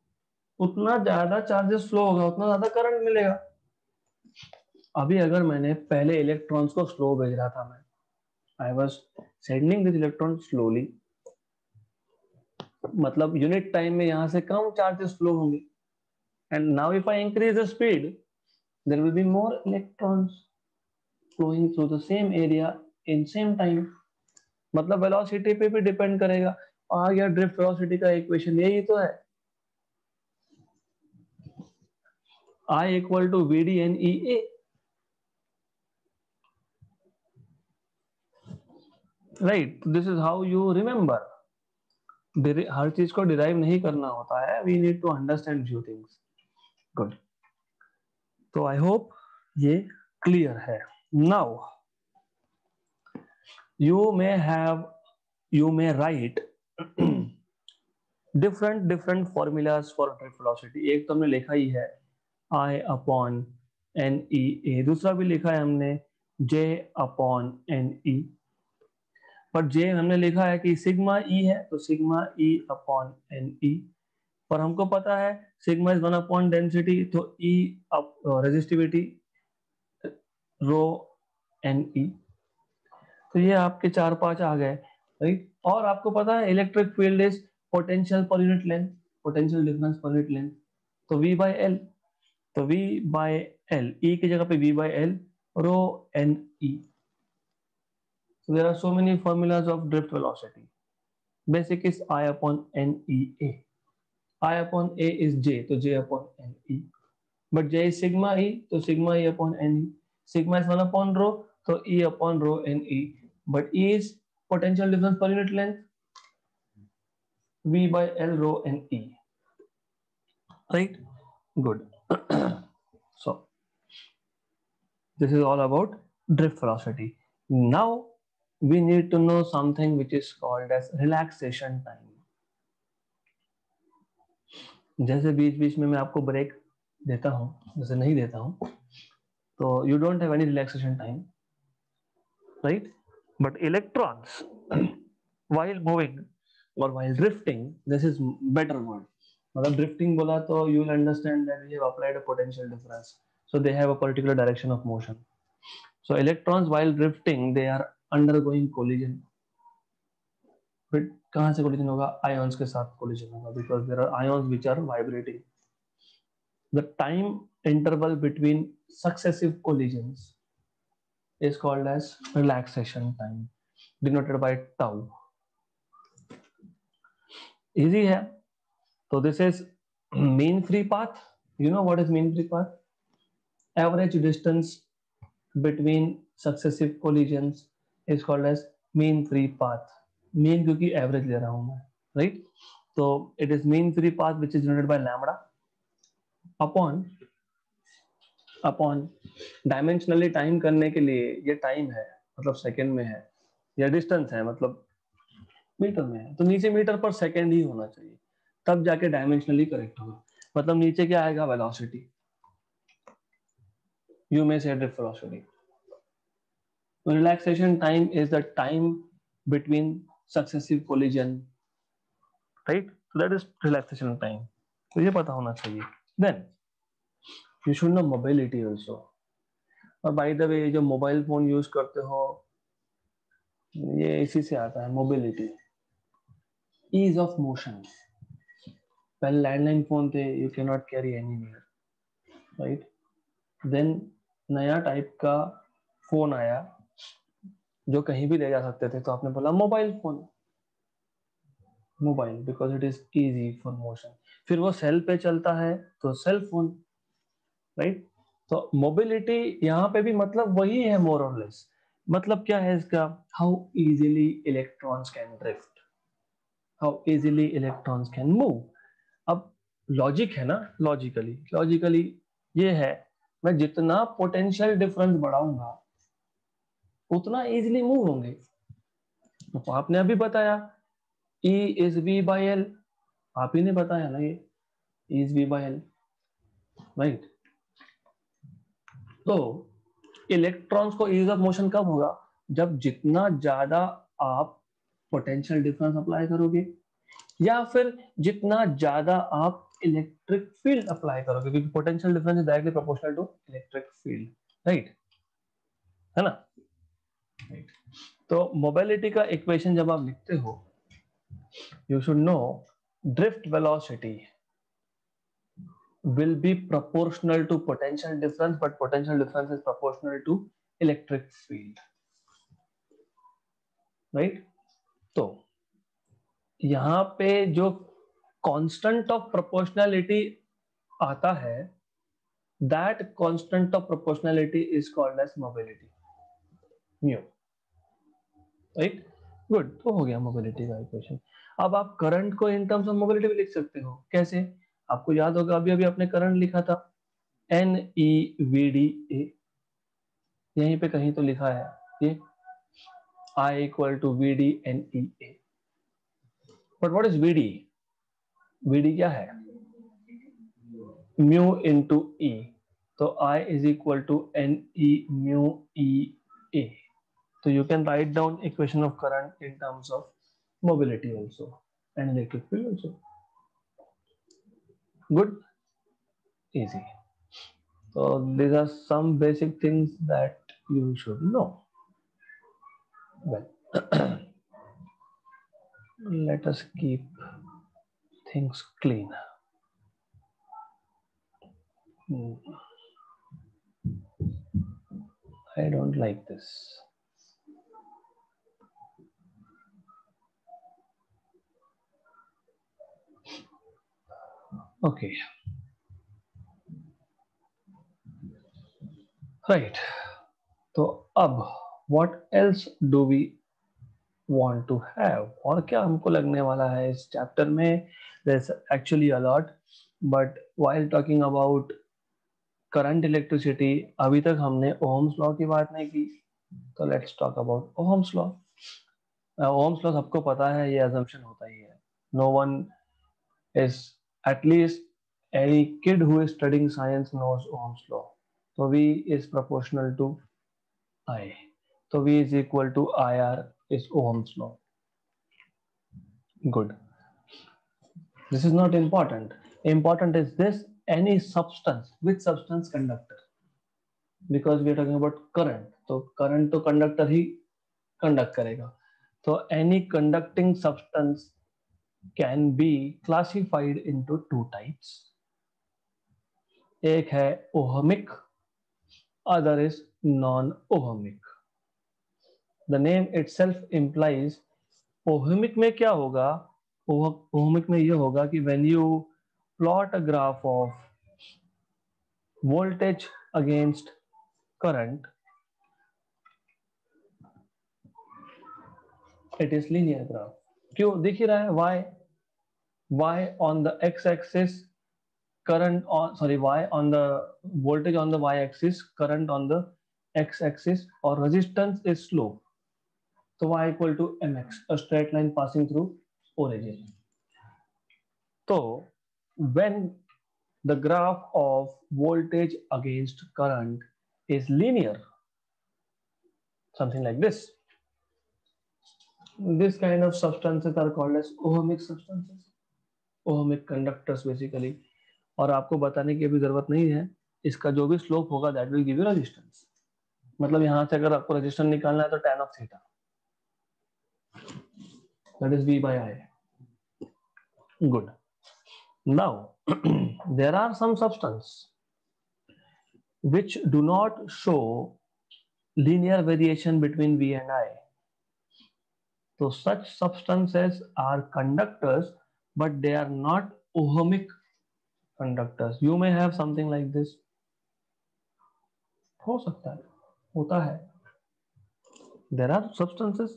उतना ज्यादा चार्जेस फ्लो होगा, उतना ज्यादा करंट मिलेगा। अभी अगर मैंने पहले इलेक्ट्रॉन्स को स्लो भेज रहा था, मैं I was sending this electron slowly, मतलब यूनिट टाइम में यहां से कम चार्जेस फ्लो होंगे, and now if I increase the speed there will be more electrons flowing through the same area in same time. मतलब वेलोसिटी पे भी depend करेगा। आ गया ड्रिफ्ट वेलोसिटी का इक्वेशन, यही तो है, I equal to VD and EA। Right, this is how you remember. हर चीज को डिराइव नहीं करना होता है, we need to understand few things. Good, तो आई होप ये क्लियर है। Now you may write different formulas for drift velocity। एक तो हमने लिखा ही है I upon NEA, दूसरा भी लिखा है हमने J upon NE, पर J हमने लिखा है कि सिग्मा E है तो सिग्मा E अपॉन NE, पर हमको पता है सिग्मा इज 1 अपॉन डेंसिटी, तो E रेजिस्टिविटी रो NE। तो ये आपके 4-5 आ गए, राइट। और आपको पता है electric field is potential per unit length, potential difference per unit length, तो V बाय L, तो V बाय L, E की जगह पे V by L rho NE। So there are so many formulas of drift velocity. Basic is I upon NEA. I upon A is J, तो J upon NE. But J is sigma E, तो sigma E upon NE. Sigma is 1 upon rho, तो E upon rho NE. But E is potential difference per unit length, V by L rho NE. Right? Good. So this is all about drift velocity. Now we need to know something which is called as relaxation time. जैसे बीच बीच में मैं आपको break देता हूं, जैसे नहीं देता हूं, तो you don't have any relaxation time, right? But electrons while moving or while drifting, this is better word, मतलब drifting बोला तो you will understand that we have applied a potential difference, so they have a particular direction of motion. So electrons while drifting they are undergoing collision. फिर कहाँ से collision होगा? Ions के साथ collision होगा, because there are ions which are vibrating. The time interval between successive collisions is called as relaxation time, denoted by tau. Easy है। So this is mean free path. You know what is mean free path? Average distance between successive collisions is called as mean free path. Mean क्योंकि average ले रहा हूं मैं, right? So it is mean free path which is denoted by lambda upon dimensionally time करने के लिए ये time है, मतलब सेकेंड में है, या डिस्टेंस है मतलब मीटर में है, तो नीचे मीटर पर सेकेंड ही होना चाहिए, तब जाके डायमेंशनली करेक्ट होगा। मतलब नीचे क्या आएगा? Velocity, you may say drift velocity. Relaxation time is the time between successive collision, right? So that is relaxation time, तो ये पता होना चाहिए। Then you should know mobility also. और बाय द वे जो मोबाइल फोन यूज करते हो ये इसी से आता है, मोबिलिटी, ईज ऑफ मोशन। पहले लैंडलाइन फोन थे, you can not carry anywhere, right? Then नया टाइप का फोन आया जो कहीं भी ले जा सकते थे, तो आपने बोला mobile phone, mobile, because it is easy for motion. फिर वो सेल पे चलता है तो सेल फोन, राइट? तो मोबिलिटी यहाँ पे भी मतलब वही है, मोर और लेस। मतलब क्या है इसका? How easily electrons can drift, how easily electrons can move. अब लॉजिक है ना, लॉजिकली ये है, मैं जितना पोटेंशियल डिफरेंस बढ़ाऊंगा उतना इजीली मूव होंगे। तो आपने अभी बताया E is V by L, आप ही ने बताया ना, ये E is V by L, right? तो इलेक्ट्रॉन्स को ईज ऑफ मोशन कब होगा, जब जितना ज्यादा आप पोटेंशियल डिफरेंस अप्लाई करोगे या फिर जितना ज्यादा आप इलेक्ट्रिक फील्ड अप्लाई करोगे, क्योंकि potential difference is directly proportional to electric field, right, है ना। right. तो मोबिलिटी का इक्वेशन जब आप लिखते हो, you should know drift velocity will be proportional to potential difference, but potential difference is proportional to electric field, right? तो यहाँ पे जो कांस्टेंट ऑफ प्रोपोर्शनैलिटी आता है, that constant of proportionality is called as mobility, mu, right? Good, तो हो गया mobility का इक्वेशन। अब आप करंट को इन टर्म्स ऑफ मोबिलिटी भी लिख सकते हो, कैसे? आपको याद होगा अभी अभी आपने करंट लिखा था NEVDA, यहीं पे कहीं तो लिखा है ये I equal to VD NEA, but what is VD? VD क्या है? म्यू इंटू E, तो I is equal to NE mu EA. So you can write down equation of current in terms of mobility also and electric field also. Good, easy. So these are some basic things that you should know. Well, let us keep things clean. I don't like this. Okay. Right. तो अब what else do we want to have? और क्या हमको लगने वाला है इस chapter में? There's actually a lot, but while talking about current electricity, अभी तक हमने ओहम्स लॉ की बात नहीं की, तो let's talk about Ohm's law. Ohm's law सबको पता है, ये अजम्पशन होता ही है, no one is, at least any kid who is studying science knows Ohm's law. तो V is proportional to I, तो V is equal to IR is Ohm's law. Good, this is not important. Important is this: any substance, which substance? Conductor, because we are talking about current, तो current तो conductor ही conduct करेगा। तो any conducting substance can be classified into two types. एक है ohmic, other is non-ohmic. The name itself implies, ohmic में क्या होगा? ohmic में ये होगा कि when you plot a graph of voltage against current, it is linear graph. क्यों दिख ही रहा है? y on the x-axis, current on, sorry, y on the voltage on the y-axis, current on the x-axis, or resistance is slope, so y equal to mx, a straight line passing through origin. So when the graph of voltage against current is linear, something like this, this kind of substances are called as ohmic substances, ohmic conductors basically. और आपको बताने की अभी जरूरत नहीं है, इसका जो भी स्लोप होगा that will give you resistance. मतलब यहां से अगर आपको रेजिस्टेंस निकालना है तो tan of theta, that is V by I. Good. Now there are some substances which do not show linear variation between V and I. So such substances are conductors, but they are not ohmic conductors. You may have something like this. हो सकता है, होता है. There are substances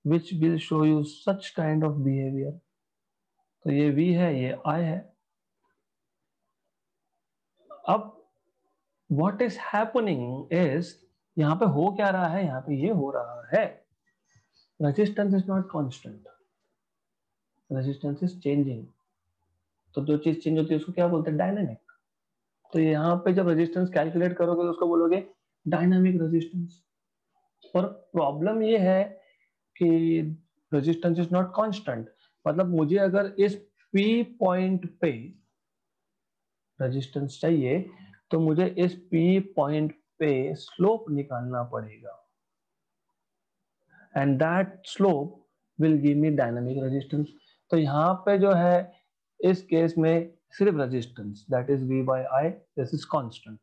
which will show you such kind of behavior. तो ये V है, ये I है. अब what is happening is, यहाँ पे हो क्या रहा है? यहाँ पे ये हो रहा है, resistance is not constant, resistance is changing. तो जो चीज चेंज होती है उसको क्या बोलते हैं? डायनेमिक. तो यहाँ पे जब रेजिस्टेंस कैलकुलेट करोगे तो उसको बोलोगे डायनामिक रेजिस्टेंस। और प्रॉब्लम ये है कि रेजिस्टेंस इज नॉट कांस्टेंट, मतलब मुझे अगर इस P पॉइंट पे रेजिस्टेंस चाहिए तो मुझे इस P पॉइंट पे स्लोप निकालना पड़ेगा, and that slope will give me dynamic resistance. तो यहाँ पे जो है इस केस में सिर्फ resistance that is V by I, this is constant.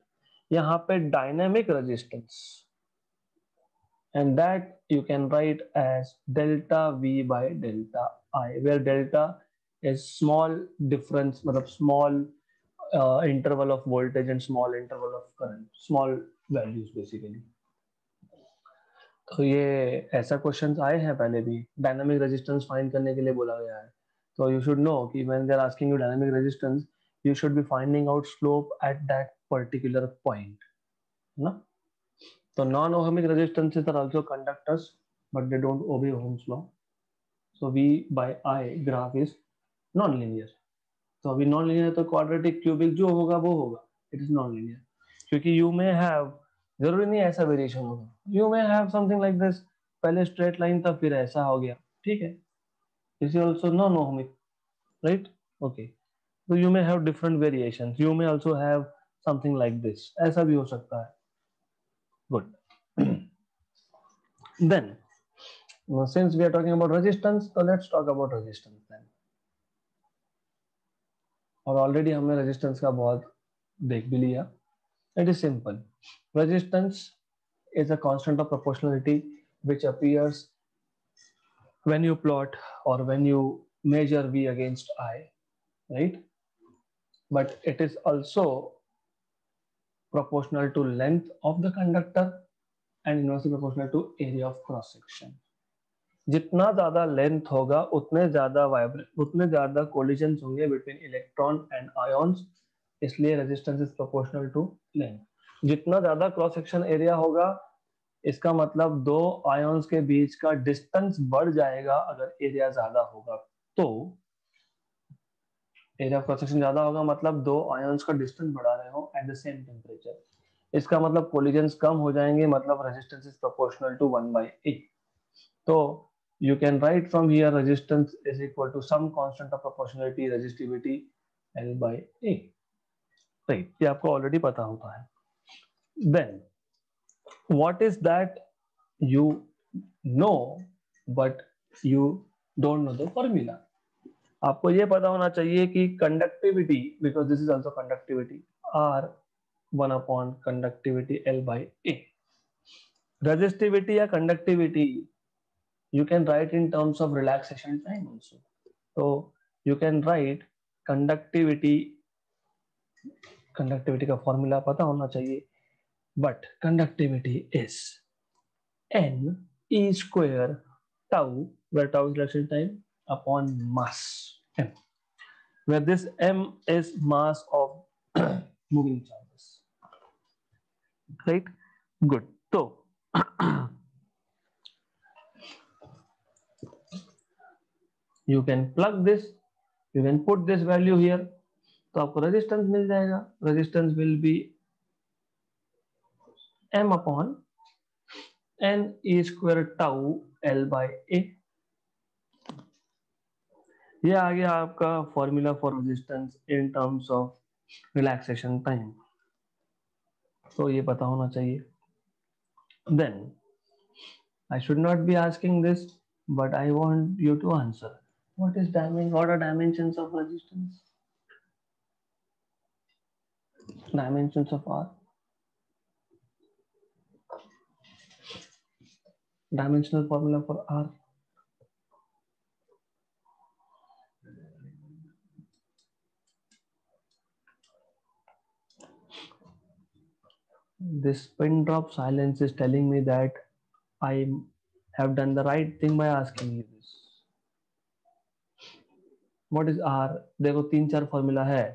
यहाँ पे dynamic resistance and that you can write as delta V by delta I, where delta is small difference, मतलब small interval of voltage and small interval of current, small values basically। तो ये ऐसा question आए हैं पहले भी, dynamic resistance find करने के लिए बोला गया है। तो यू शुड नो कि when they are asking you dynamic resistance, you should be finding out slope at that particular point, है ना। So non-ohmic resistances are also conductors, but they don't obey Ohm's law. So V by I graph is non-linear. तो अभी non-linear तो quadratic cubic जो होगा वो होगा, it is non-linear. क्योंकि you may have, जरूरी नहीं ऐसा वेरिएशन होगा, you may have something like this, पहले straight line था फिर ऐसा हो गया, ठीक है। This is also non-ohmic, right? Okay. So you may have different variations. You may also have something like this. ऐसा भी हो सकता है. Good. Then since we are talking about resistance, so let's talk about resistance then. और already हमने resistance का बहुत देख भी लिया। It is simple, resistance is a constant of proportionality which appears when you plot or when you measure V against I, right? But it is also proportional to length of the conductor and inversely proportional to area of cross section. जितना ज्यादा length होगा उतने ज्यादा collisions होंगे between electron and ions, इसलिए resistance is proportional to length. जितना ज्यादा cross section area होगा इसका मतलब दो आयॉन्स के बीच का डिस्टेंस बढ़ जाएगा। अगर एरिया ज्यादा होगा तो एरिया ऑफ क्रॉस सेक्शन ज्यादा होगा, मतलब दो आयॉन्स का डिस्टेंस बढ़ा रहे हो एट द सेम टेम्परेचर, इसका मतलब कोलिजन्स कम हो जाएंगे, मतलब resistance is proportional to 1/A। तो you can write from here resistance is equal to some constant of proportionality resistivity L by A, right? ये आपको ऑलरेडी पता होता है। Then what is that you know but you don't know the formula? आपको ये पता होना चाहिए कि conductivity, because this is also conductivity, R 1 upon conductivity L by A। resistivity या conductivity you can write in terms of relaxation time also. So you can write conductivity का formula पता होना चाहिए, but conductivity is n e square tau, where tau is relaxation time, upon mass m, where this m is mass of moving charges, right? Good. So you can plug this, you can put this value here, तो आपको resistance मिल जाएगा। Resistance will be m upon n e square tau L by A। ये आ गया आपका formula for resistance in terms of relaxation time, तो ये पता होना चाहिए। Then I should not be asking this, but I want you to answer what are dimensions of resistance, dimensions of R, dimensional formula for R। This pin drop silence is telling me that I have done the right thing by asking you this. What is R? देखो 3-4 formula है,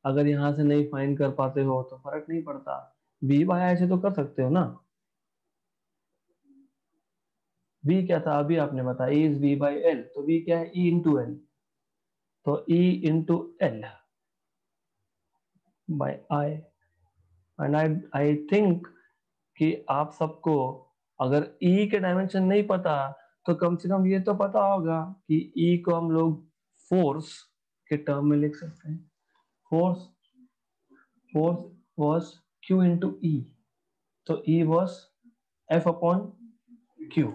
अगर यहां से नहीं find कर पाते हो तो फर्क नहीं पड़ता, V by I से तो कर सकते हो ना। V क्या था अभी आपने बताया, E is V by L, तो V क्या है, E into L, तो E into L by I and I think कि आप सबको अगर E के डायमेंशन नहीं पता तो कम से कम ये तो पता होगा कि E को हम लोग फोर्स के टर्म में लिख सकते हैं। Force force was Q into E, तो E was F upon Q।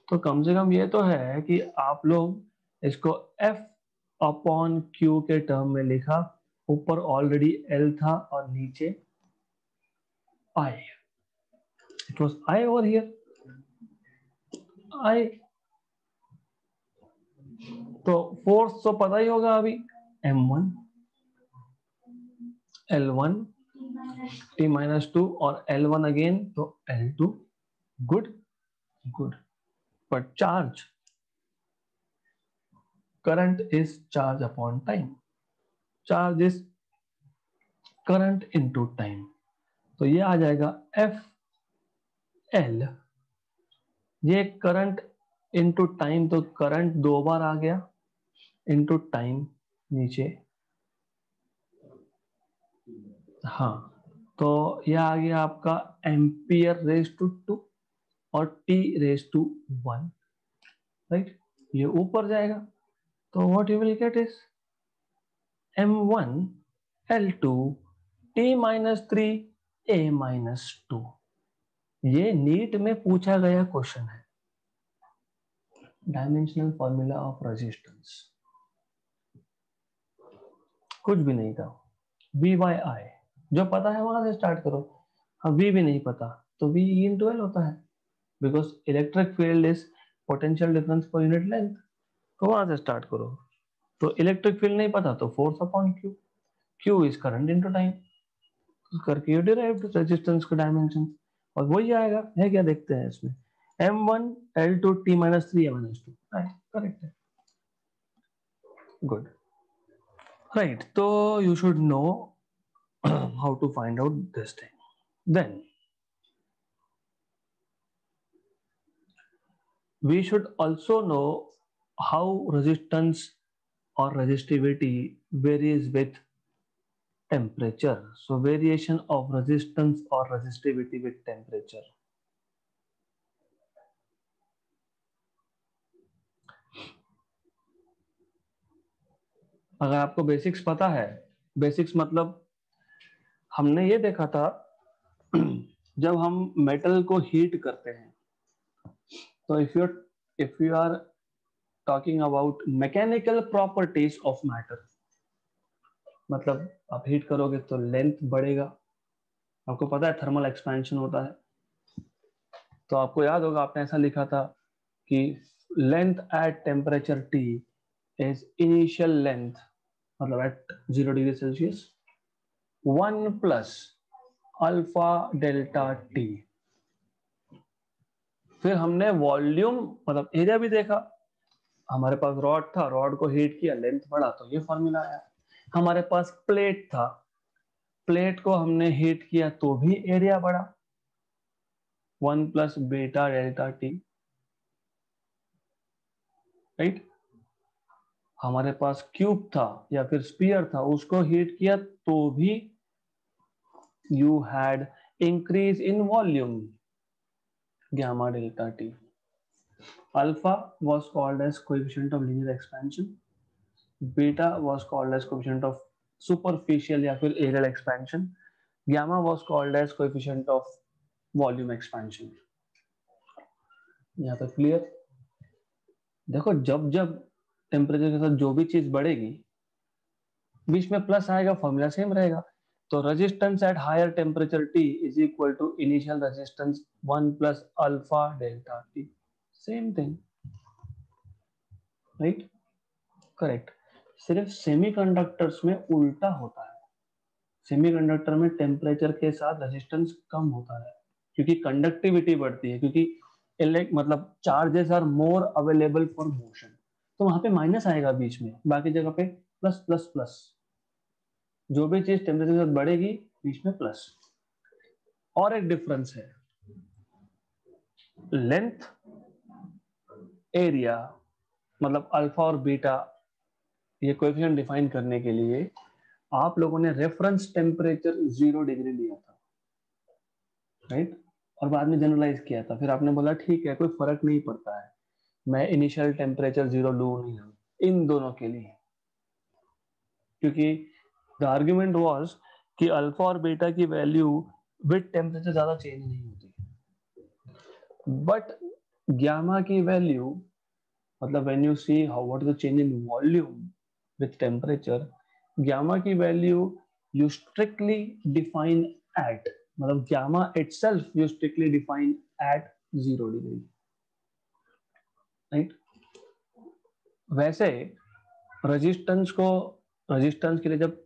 तो कम से कम ये तो है कि आप लोग इसको F अपॉन Q के टर्म में लिखा, ऊपर ऑलरेडी L था और नीचे I, it was I over here, I। तो फोर्स तो पता ही होगा अभी, M1 L1 T-2 और L1 अगेन तो L2। Good good. But charge, current is charge upon time, charge is current into time. तो ये आ जाएगा एफ एल, ये करंट इनटू टाइम, तो करंट 2 बार आ गया, इनटू टाइम नीचे। हाँ, तो यह आ गया आपका एम्पियर रेज टू 2 और टी रेज टू 1, राइट। ये ऊपर जाएगा तो what you will get is M1 L2 T-3 A-2। ये नीट में पूछा गया क्वेश्चन है, डायमेंशनल फॉर्मूला ऑफ रेजिस्टेंस, कुछ भी नहीं था। V बाय I जो पता है वहां से स्टार्ट करो। हाँ, V भी नहीं पता तो V E into L होता है, because electric field is potential difference per unit length. तो वहां से स्टार्ट करो। तो इलेक्ट्रिक फील्ड नहीं पता तो force upon Q, Q is current into time, करके यू डिराइव्ड रेजिस्टेंस का डायमेंशन, और वही आएगा। है क्या, देखते हैं इसमें M1 L2 T-3 A-2, correct है। Good, right. तो you should know how to find out this thing. Then we should also know how resistance or resistivity varies with temperature. So variation of resistance or resistivity with temperature. अगर आपको basics पता है, basics मतलब हमने ये देखा था जब हम मेटल को हीट करते हैं, तो if you are talking about mechanical properties of matter, मतलब आप हीट करोगे तो लेंथ बढ़ेगा। आपको पता है थर्मल एक्सपेंशन होता है, तो आपको याद होगा आपने ऐसा लिखा था कि length at temperature T is initial length, मतलब at 0 degree celsius 1 plus alpha delta T। फिर हमने वॉल्यूम मतलब एरिया भी देखा, हमारे पास रॉड था, रॉड को हीट किया, लेंथ बढ़ा तो ये फॉर्मूला आया। हमारे पास प्लेट था, प्लेट को हमने हीट किया तो भी एरिया बढ़ा, 1 plus beta delta T, right. हमारे पास क्यूब था या फिर स्पीयर था, उसको हीट किया तो भी you had increase in volume, gamma delta T। Alpha was called as coefficient of linear expansion, beta was called as coefficient of superficial या फिर aerial expansion, gamma was called as coefficient of volume expansion। यहाँ तक clear. देखो जब जब temperature के साथ जो भी चीज बढ़ेगी बीच में प्लस आएगा, फॉर्मूला सेम रहेगा। तो resistance at higher temperature T is equal to initial resistance 1 plus alpha delta T, same thing, right, correct. सिर्फ सेमीकंडक्टर्स में उल्टा होता है, सेमीकंडक्टर में टेम्परेचर के साथ रेजिस्टेंस कम होता है क्योंकि कंडक्टिविटी बढ़ती है, क्योंकि मतलब charges are more available for motion, तो वहां पे माइनस आएगा बीच में, बाकी जगह पे प्लस प्लस प्लस। जो भी चीज टेम्परेचर के साथ बढ़ेगी बीच में प्लस। और एक डिफरेंस है, लेंथ एरिया मतलब अल्फा और बीटा, ये कोएफिशिएंट डिफाइन करने के लिए आप लोगों ने रेफरेंस टेम्परेचर 0 डिग्री लिया था, राइट, और बाद में जनरलाइज किया था, फिर आपने बोला ठीक है कोई फर्क नहीं पड़ता है, मैं इनिशियल टेम्परेचर 0 लूं नहीं लूं इन दोनों के लिए, क्योंकि द आर्ग्यूमेंट वाज कि अल्फा और बीटा की वैल्यू विद टेम्परेचर ज्यादा चेंज नहीं होती, बट गामा की वैल्यू, मतलब when you see how what is the change in volume with temperature, gamma की value you strictly define at, मतलब gamma itself you strictly define at 0 degree, right. वैसे resistance को, resistance के लिए जब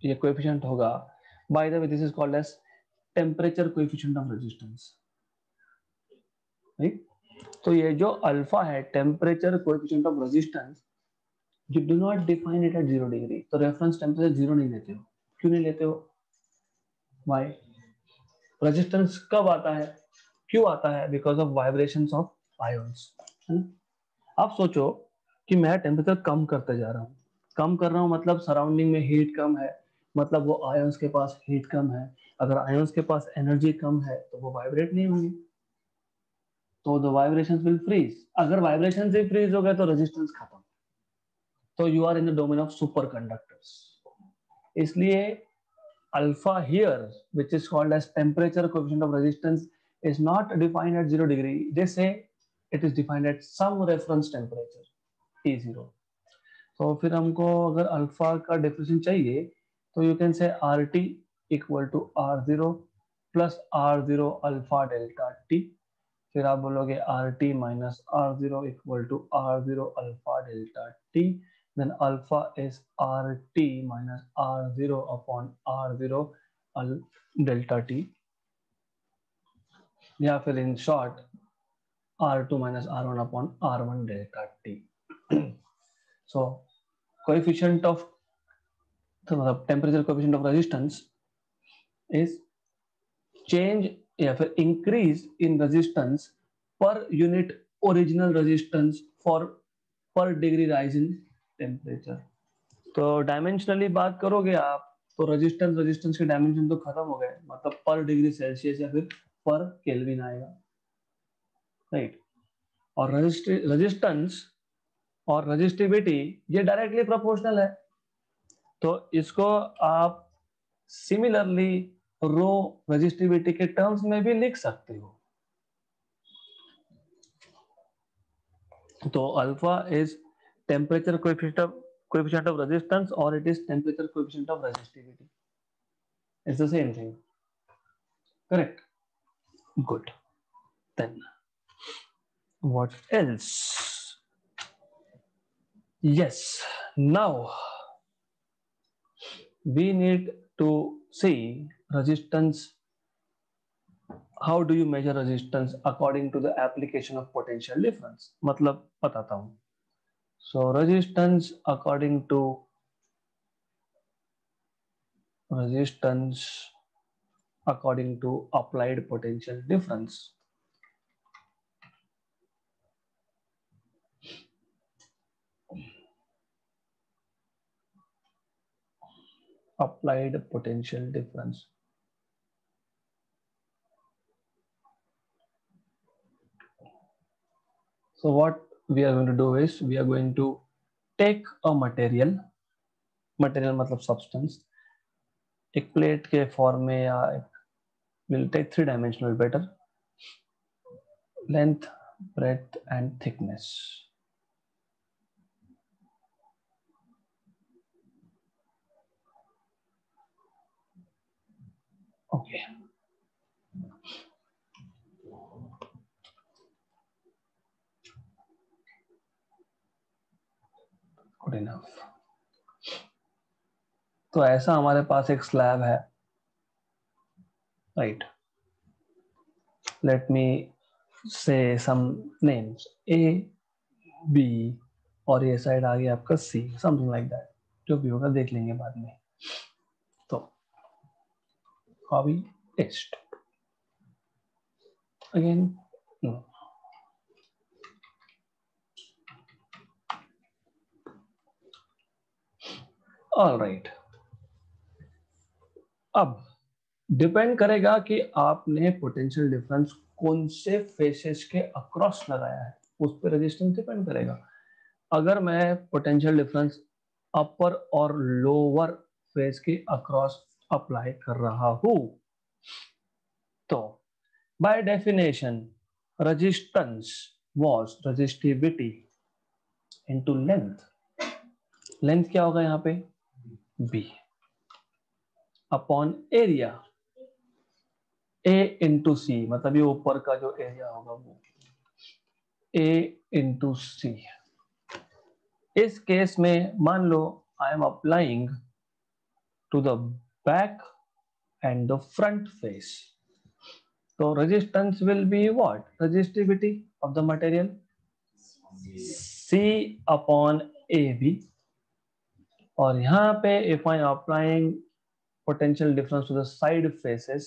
ये कोएफिशिएंट होगा, by the way this is called as temperature coefficient of resistance, right. तो ये जो अल्फा है, temperature coefficient of resistance, you do not define it at 0 degree, तो रेफरेंस टेम्परेचर 0 नहीं लेते हो, क्यों नहीं लेते हो, वाई, रेजिस्टेंस कब आता है, क्यों आता है, because of vibrations of ions. आप सोचो कि मैं टेम्परेचर कम करते जा रहा हूँ, कम कर रहा हूँ मतलब सराउंडिंग में हीट कम है, मतलब वो आयंस के पास हीट कम है, अगर आयंस के पास एनर्जी कम है तो वो वाइब्रेट नहीं होंगे, तो द वाइब्रेशंस विल फ्रीज, अगर वाइब्रेशन से फ्रीज हो गए तो रेजिस्टेंस खत्म, तो you are in the domain of superconductors. इसलिए alpha here which is called as temperature coefficient of resistance is not defined at 0 degree, they say it is defined at some reference temperature T0। तो फिर हमको अगर alpha का definition चाहिए तो you can say R T equal to R zero plus R zero alpha delta T, फिर आप बोलोगे R T minus R zero equal to R zero alpha delta T, then alpha is RT minus R0 upon R0 delta T, या फिर in short R2 minus R1 upon R1 delta T। So coefficient of, तो मतलब temperature coefficient of resistance is change या फिर increase in resistance per unit original resistance for per degree rise in temperature। तो dimensionally बात करोगे आप, तो resistance resistance के डायमेंशन तो खत्म हो गए, मतलब पर डिग्री सेल्सियस या फिर पर केल्विन आएगा, राइट। और रेजिस्टेंस और रेजिस्टिविटी ये डायरेक्टली प्रोपोर्शनल है, तो इसको आप सिमिलरली रो रेजिस्टिविटी के टर्म्स में भी लिख सकते हो। तो alpha is temperature coefficient of resistance और it is temperature coefficient of resistivity, it's the same thing, correct, good. Then what else? Yes, now we need to see resistance. How do you measure resistance according to the application of potential difference? मतलब बताता हूँ। So resistance according to applied potential difference. Applied potential difference. So what we are going to do is we are going to take a material मतलब substance, एक plate के form में या we'll take 3 dimensional better, length, breadth and thickness। Okay, good enough। तो ऐसा हमारे पास एक slab है, राइट। लेट मी से सम नेम्स ए बी, और ये साइड आ गया आपका सी, समथिंग लाइक दैट, जो भी होगा देख लेंगे बाद में। तो copy paste again, all right. अब डिपेंड करेगा कि आपने पोटेंशियल डिफरेंस कौन से फेसेस के अक्रॉस लगाया है, उस पर रेजिस्टेंस डिपेंड करेगा। अगर मैं पोटेंशियल डिफरेंस अपर और लोअर फेस के अक्रॉस अप्लाई कर रहा हूं, तो by definition resistance was resistivity into length. Length क्या होगा यहाँ पे, बी अपॉन एरिया, ए इंटू सी, मतलब ये ऊपर का जो एरिया होगा वो ए इंटू सी। इस केस में मान लो I am applying to the back and the front face, तो resistance will be what, resistivity of the material C upon A B. और यहाँ पे if I am applying potential difference to the side faces,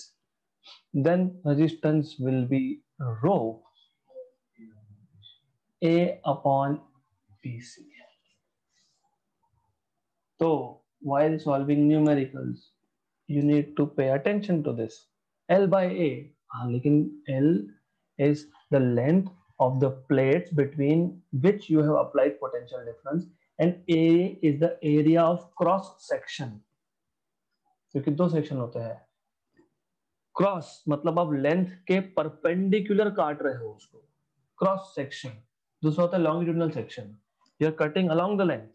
then resistance will be rho A upon BC. So while solving numericals, you need to pay attention to this. L by A, लेकिन L is the length of the plates between which you have applied potential difference, and A is the area of cross section, क्योंकि दो section होते हैं। Cross मतलब आप length के perpendicular काट रहे हो उसको, क्रॉस सेक्शन। दूसरा होता है longitudinal section, you are cutting along the length.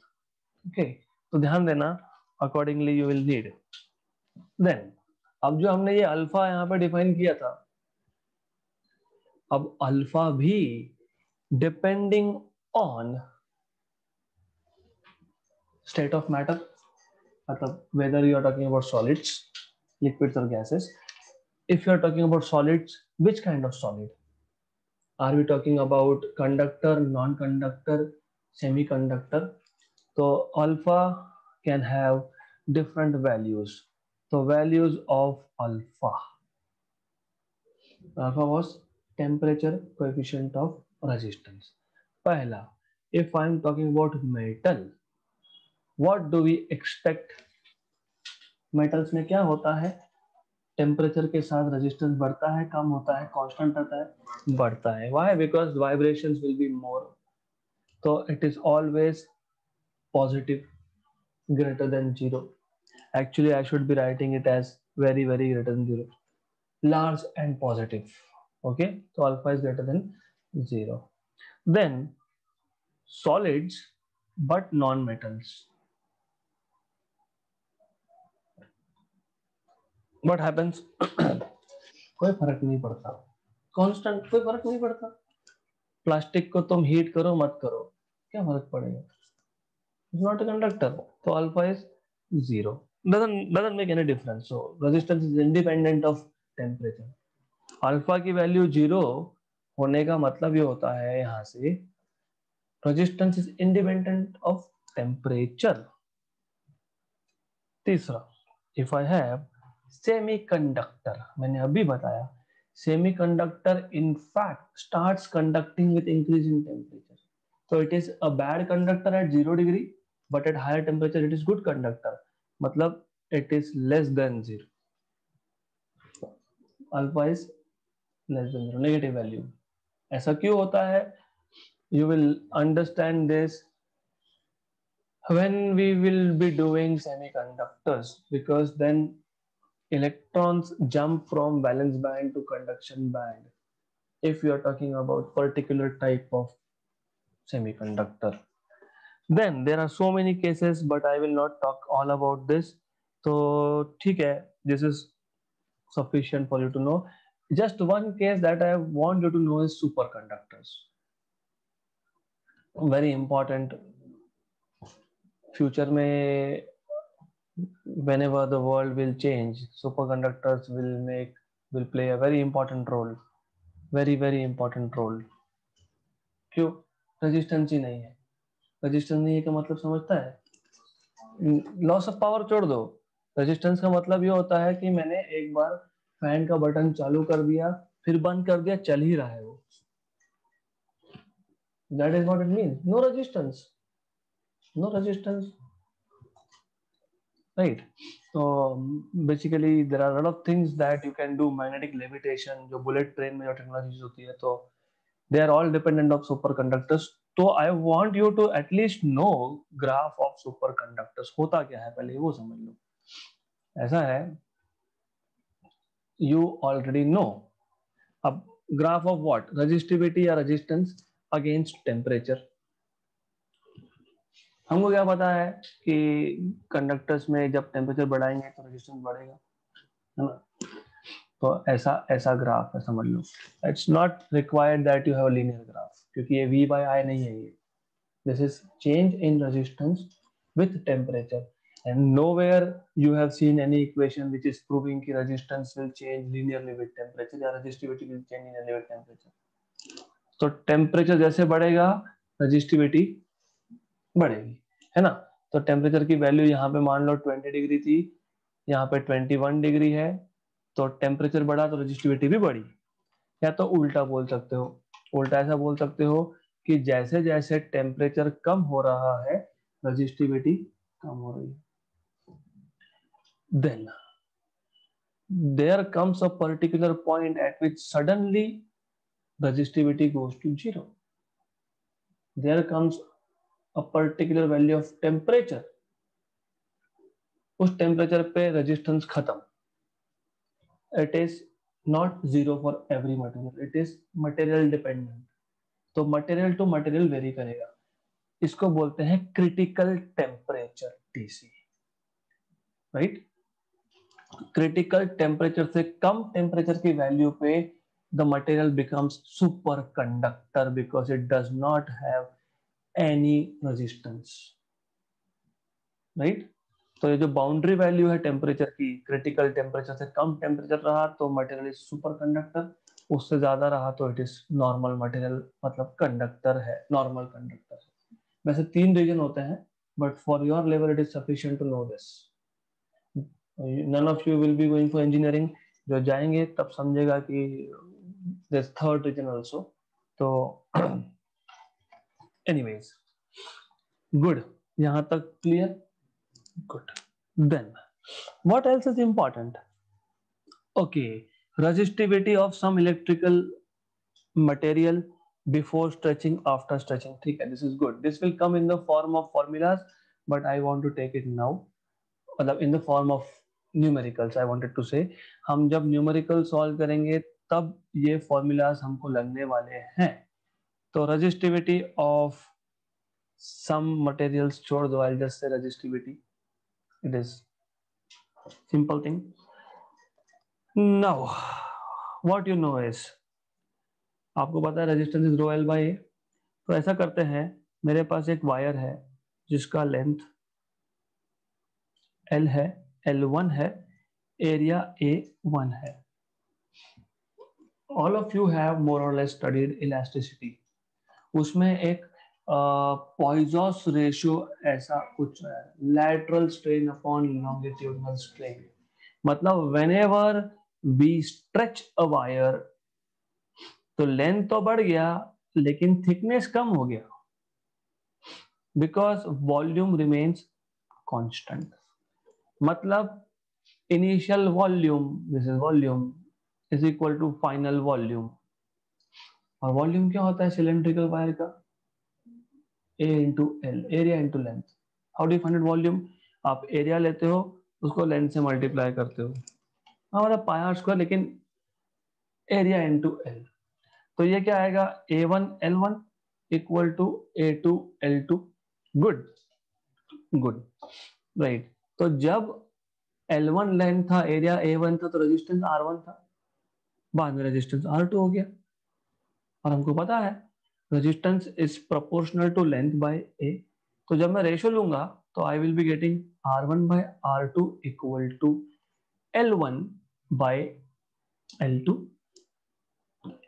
Okay, तो ध्यान देना, accordingly you will need. Then अब जो हमने ये अल्फा यहाँ पे डिफाइन किया था, अब अल्फा भी depending on state of matter, मतलब whether you are talking about solids, liquids और gases. If you are talking about solids, which kind of solid? Are we talking about conductor, non-conductor, semiconductor? So alpha can have different values. So values of alpha. Alpha was temperature coefficient of resistance. पहला, if I am talking about metal, what do we expect? Metals में क्या होता है? Temperature के साथ resistance बढ़ता है, कम होता है, कांस्टेंट रहता है, बढ़ता है। Why? Because vibrations will be more, तो it is always positive, greater than 0. Actually I should be writing it as very greater than 0, large and positive. Okay, so alpha is greater than 0. Then solids but non-metals, what happens? कोई फर्क नहीं पड़ता, constant, कोई फर्क नहीं पड़ता। Plastic को तुम हीट करो मत करो, क्या फर्क पड़ेगा? It's not a conductor, so alpha is 0. Doesn't make any difference. So resistance is independent of temperature. Alpha की वैल्यू 0 होने का मतलब ये होता है यहां से resistance is independent of temperature. तीसरा, इफ आई हैव सेमीकंडक्टर, मैंने अभी बताया semiconductor in fact starts conducting with increase in temperature, so it is a bad conductor at 0 degree, but at higher temperature it is good conductor, मतलब it is less than 0. alpha is less than 0, negative value। ऐसा क्यों होता है? You will understand this when we will be doing semiconductors, because then electrons jump from valence band to conduction band if you are talking about particular type of semiconductor. Then there are so many cases, but I will not talk all about this. So ठीक है, this is sufficient for you to know. Just one case that I want you to know is superconductors. Very important. Future में whenever the world will change, superconductors will play a very important role, very important role. क्यों? Resistance ही नहीं है। Resistance नहीं है का मतलब समझता है? लॉस ऑफ पावर छोड़ दो, रेजिस्टेंस का मतलब ये होता है कि मैंने एक बार फैन का बटन चालू कर दिया, फिर बंद कर दिया, चल ही रहा है वो। That is what it means, no resistance, no resistance. Right. तो basically there are lot of things that you can do, magnetic levitation, जो बुलेट ट्रेन में जो टेक्नोलॉजीज होती है, तो they are all dependent of superconductors. तो I want you to at least know graph of superconductors होता क्या है, पहले वो समझ लो। ऐसा है, यू ऑलरेडी नो। अब ग्राफ ऑफ व्हाट, रजिस्टिविटी या रेजिस्टेंस अगेंस्ट टेम्परेचर। हमको क्या पता है कि कंडक्टर्स में जब टेम्परेचर बढ़ाएंगे तो रेजिस्टेंस बढ़ेगा, है ना। तो ऐसा ऐसा ग्राफ है, समझ लो। It's not required that you have linear graph, क्योंकि ये V by I नहीं है, ये this is change in resistance with temperature, and nowhere you have seen any equation which is proving कि resistance will change linearly with temperature या resistivity will change linearly with temperature। तो temperature जैसे बढ़ेगा resistivity बढ़ेगी, है ना। तो temperature की वैल्यू यहाँ पे मान लो 20 डिग्री थी, यहाँ पे 21 डिग्री है, तो टेम्परेचर बढ़ा तो रेजिस्टिविटी भी बढ़ी। या तो उल्टा बोल सकते हो, उल्टा ऐसा बोल सकते हो कि जैसे जैसे टेम्परेचर कम हो रहा है रेजिस्टिविटी कम हो रही है। Then there comes a particular point at which suddenly resistivity goes to zero. There comes a particular value of temperature, उस टेम्परेचर पे रेजिस्टेंस खत्म। It is not zero for every material, it is material dependent. तो material to material very करेगा, इसको बोलते हैं critical temperature TC, right. Critical temperature से कम temperature की वैल्यू पे the material becomes super conductor because it does not have any resistance, right. तो ये जो बाउंड्री वैल्यू है टेम्परेचर की, क्रिटिकल टेम्परेचर से कम टेम्परेचर रहा तो मटेरियल इज सुपर कंडक्टर, उससे ज्यादा रहा तो इट इज नॉर्मल मटेरियल, मतलब कंडक्टर है, नॉर्मल कंडक्टर है। वैसे 3 रीजन होते हैं, but for your level it is sufficient to know this. None of you will be going for engineering, जो जाएंगे तब समझेगा कि दिस थर्ड रीजन आल्सो। तो एनीवेज, गुड, यहां तक clear, good. Then what else is important? Okay, resistivity of some electrical material before stretching, after stretching, ठीक है, this is good, this will come in the form of formulas, but I want to take it now, मतलब in the form of numericals I wanted to say। हम जब numerical solve करेंगे तब ये formulas हमको लगने वाले हैं। तो रेजिस्टिविटी ऑफ सम मटेरियल्स छोड़ दो, I'll just say resistivity, it is simple thing। Now what you know is, आपको पता है resistance is rho L by A. तो ऐसा करते हैं, मेरे पास एक वायर है जिसका लेंथ L है, L1 है, एरिया A1 है। All of you have more और लेस स्टडीड इलास्टिसिटी, उसमें एक पॉइजॉस रेशियो ऐसा कुछ है, lateral strain upon longitudinal strain, मतलब whenever we stretch a wire तो लेंथ तो बढ़ गया लेकिन थिकनेस कम हो गया, बिकॉज वॉल्यूम रिमेन्स कांस्टेंट। मतलब initial volume, this is volume, is equal to final volume. और वॉल्यूम क्या होता है सिलेंड्रिकल वायर का, A into L, area into length. How do find volume, आप एरिया लेते हो उसको लेंथ से मल्टीप्लाई करते हो, हाँ मतलब पाई स्क्वायर, लेकिन एरिया इंटू एल। तो ये क्या आएगा, A1 L1 equal to A2 L2। Good, good, right. तो जब L1 लेंथ था, एरिया A1 था, तो रेजिस्टेंस R1 था, बाद में रेजिस्टेंस R2 हो गया। और हमको पता है resistance is proportional to length by A। तो जब मैं रेशियो लूंगा तो I will be getting R1 by R2 equal to L1 by L2,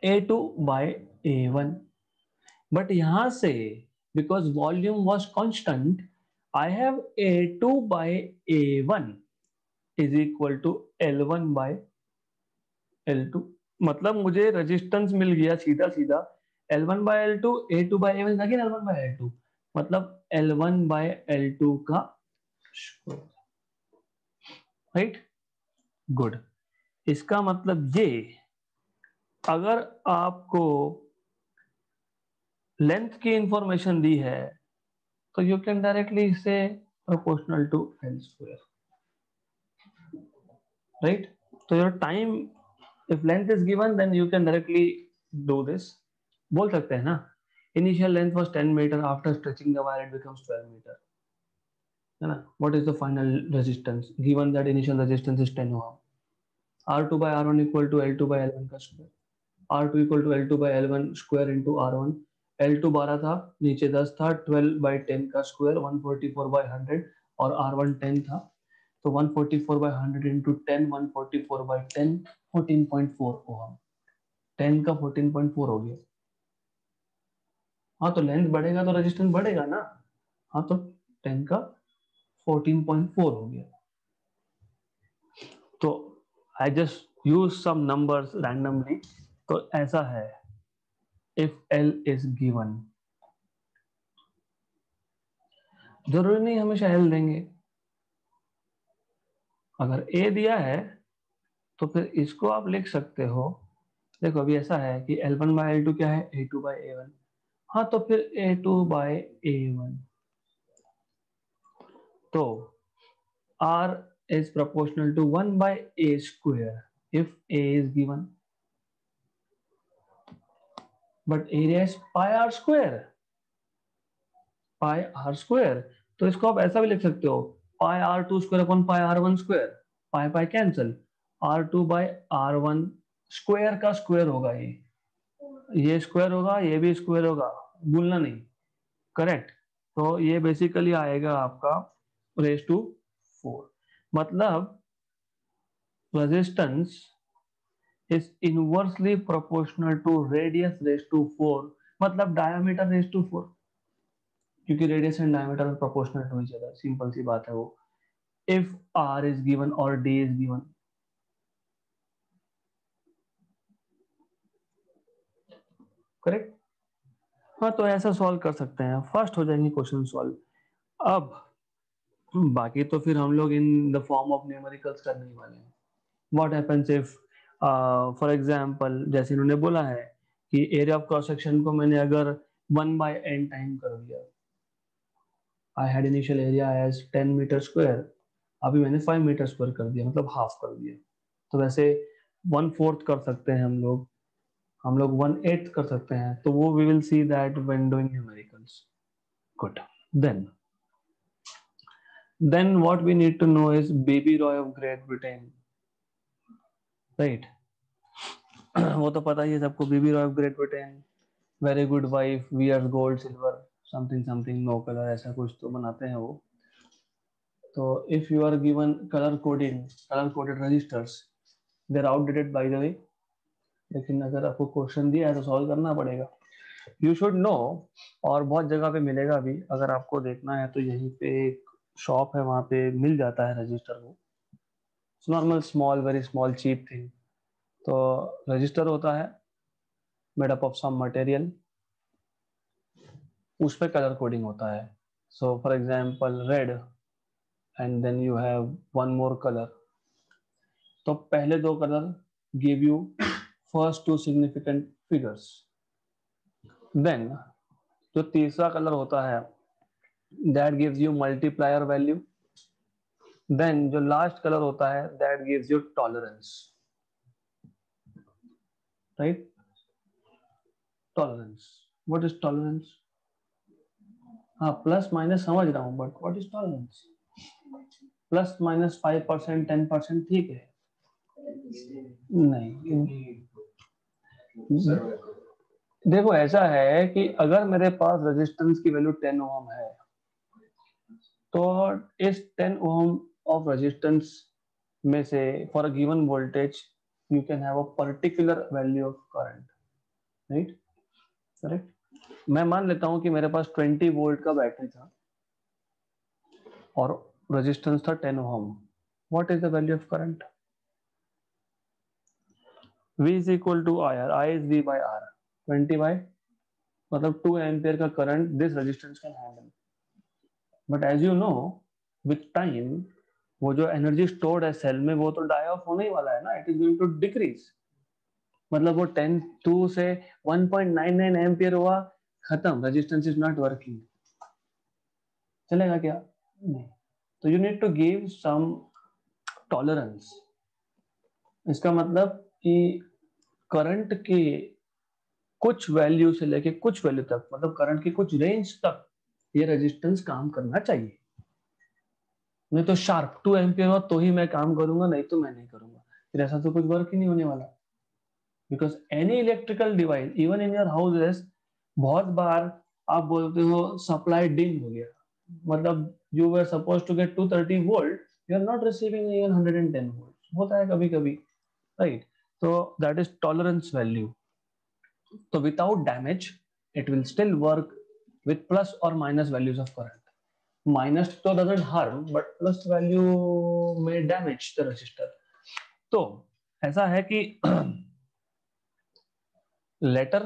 A2 by A1। But यहां से because volume was constant, I have A2 by A1 is equal to L1 by L2। मतलब मुझे resistance मिल गया सीधा सीधा, L1 by L2, A2 by A1 again L1 by L2, मतलब L1 by L2 का square. Right, good. इसका मतलब ये, अगर आपको लेंथ की इंफॉर्मेशन दी है तो you can directly say proportional to L square, right. तो your time, if length is given then you can directly do this. बोल सकते हैं ना, initial length was 10 metre, after stretching the wire it becomes 12 metre, है ना। What is the final resistance given that initial resistance is 10 ohm, R2 by R1 equal to L2 by L1 का square, R2 equal to L2 by L1 square into R1। L2 12 था, नीचे 10 था, 12 by 10 का square 144 by 100, और R1 10 था, तो 144 by 100 into 10, 144 by 10, 14.4 ओम। 10 का 14.4 हो गया। हाँ, तो लेंथ बढ़ेगा तो रेजिस्टेंस बढ़ेगा ना। हाँ, तो 10 का 14.4 हो गया। तो I just use some numbers randomly. तो ऐसा है, इफ L इज गिवन, जरूरी नहीं हमेशा L देंगे। अगर A दिया है तो फिर इसको आप लिख सकते हो। देखो अभी ऐसा है कि L1 बाय L2 क्या है, A2 बाय A1। हाँ, तो फिर A2 बाय A1, तो R is proportional to 1 by A square if A is given, but area is pi R square, pi R square. तो इसको आप ऐसा भी लिख सकते हो, pi R two square upon pi R one square, pi pi cancel, R two by R one square का square होगा ये स्क्वायर होगा, ये भी स्क्वायर होगा, भूलना नहीं, करेक्ट। तो ये बेसिकली आएगा आपका रेस टू 4, मतलब resistance is inversely proportional to radius raise to 4, मतलब डायमीटर रेस टू 4, क्योंकि radius and diameter proportional to each other, simple सी बात है वो। if R is given or D is given, correct. हाँ, तो ऐसा सॉल्व कर सकते हैं, फर्स्ट हो जाएंगे क्वेश्चन सॉल्व। अब बाकी तो फिर हम लोग in the form of numericals करने ही वाले हैं। What happens if, for example जैसे इन्होंने बोला है कि एरिया ऑफ क्रॉस सेक्शन को मैंने अगर 1/n टाइम कर दिया, I had initial area as 10 metre square, अभी मैंने 5 मीटर स्क्वायर कर दिया, मतलब हाफ कर दिया। तो वैसे 1/4 कर सकते हैं हम लोग 1/8 कर सकते हैं, तो वो we will see that when doing numericals. Good. Then what we need to know is B B Roy of Great Britain, right. वो तो पता ही है सबको, B B Roy of Great Britain, very good wife, wears gold silver something something no colour, ऐसा कुछ तो बनाते हैं वो। तो if you are given colour coding, colour coded resistors, they are outdated by the way, लेकिन अगर आपको क्वेश्चन दिया है तो सॉल्व करना पड़ेगा, यू शुड नो। और बहुत जगह पे मिलेगा भी, अगर आपको देखना है तो यहीं पे एक शॉप है, वहां पे मिल जाता है रजिस्टर वो, normal small very small cheap thing. तो रजिस्टर होता है made up of some material, उस पे कलर कोडिंग होता है। So for example red, and then you have one more colour. तो पहले दो colour give you first two significant figures, then जो तीसरा कलर होता है that gives you multiplier value, then जो लास्ट कलर होता है that gives you tolerance, right. Tolerance, what is tolerance? हाँ, प्लस माइनस समझ रहा हूँ, but what is tolerance? Plus minus 5%, 10% ठीक है। नहीं, देखो ऐसा है कि अगर मेरे पास रेजिस्टेंस की वैल्यू 10 ओम है, तो इस 10 ओम ऑफ रेजिस्टेंस में से for a given voltage you can have a particular value of current, right, correct. मैं मान लेता हूं कि मेरे पास 20 वोल्ट का बैटरी था और रेजिस्टेंस था 10 ohm. What is the value of current? V is equal to IR, I is V by R, 20 by मतलब 2 एम्पियर का current this resistance can handle. But as you know, with time वो जो energy stored है cell में वो तो die of होने ही वाला है ना, it is going to decrease. मतलब वो 10 से 1.99 एम्पियर हुआ, खत्म, रेजिस्टेंस इज नॉट वर्किंग। चलेगा क्या? नहीं। तो you need to give some tolerance. इसका मतलब कि करंट की कुछ वैल्यू से लेके कुछ वैल्यू तक, मतलब करंट की कुछ रेंज तक ये रेजिस्टेंस काम करना चाहिए। नहीं तो शार्प 2 एम्पियर हुआ तो ही मैं काम करूंगा, नहीं तो मैं नहीं करूंगा। फिर ऐसा तो कुछ वर्क ही नहीं होने वाला। Because any electrical device even in your houses, बहुत बार आप बोलते हो सप्लाई डिम हो गया, मतलब you were suppose to get 230 volt, you are not receiving even 110 volt, होता है कभी कभी, राइट? तो दैट इज टॉलरेंस वैल्यू। तो without damage it will still work with plus or minus values of current. Minus तो doesn't harm, but plus value may damage the resistor. तो ऐसा है कि letter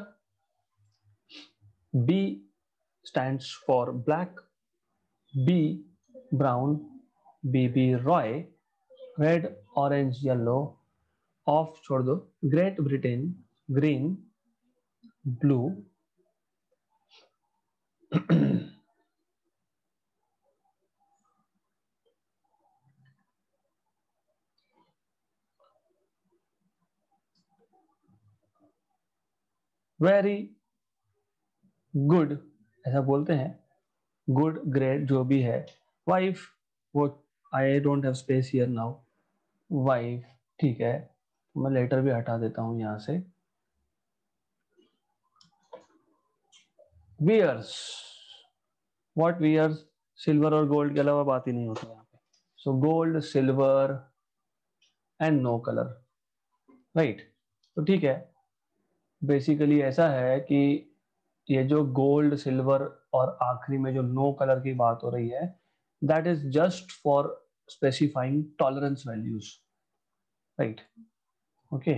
B stands for black, B brown, BB Roy, red, orange, yellow, off छोड़ दो, Great Britain, green, blue, very good, ऐसा बोलते हैं, गुड ग्रेड जो भी है, वाइफ, वो I don't have space here now, wife, ठीक है, मैं लेटर भी हटा देता हूं यहां से। वियर्स, व्हाट वियर्स, सिल्वर और गोल्ड के अलावा बात ही नहीं होती यहाँ पे। So gold, silver and no colour, right? तो ठीक है, बेसिकली ऐसा है कि ये जो गोल्ड, सिल्वर और आखिरी में जो नो कलर की बात हो रही है, that is just for specifying tolerance values, right? Okay,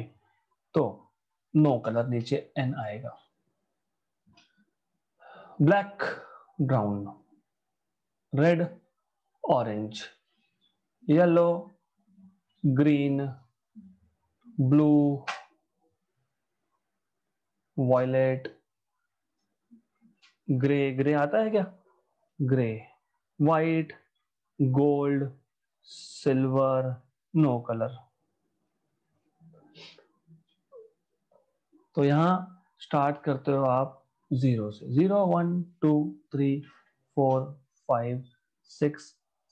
तो नो कलर नीचे एन आएगा। Black, brown, red, orange, yellow, green, blue, violet, grey, grey आता है क्या? Grey, white, gold, silver, no colour. तो यहां स्टार्ट करते हो आप जीरो से, 0 1 2 3 4 5 6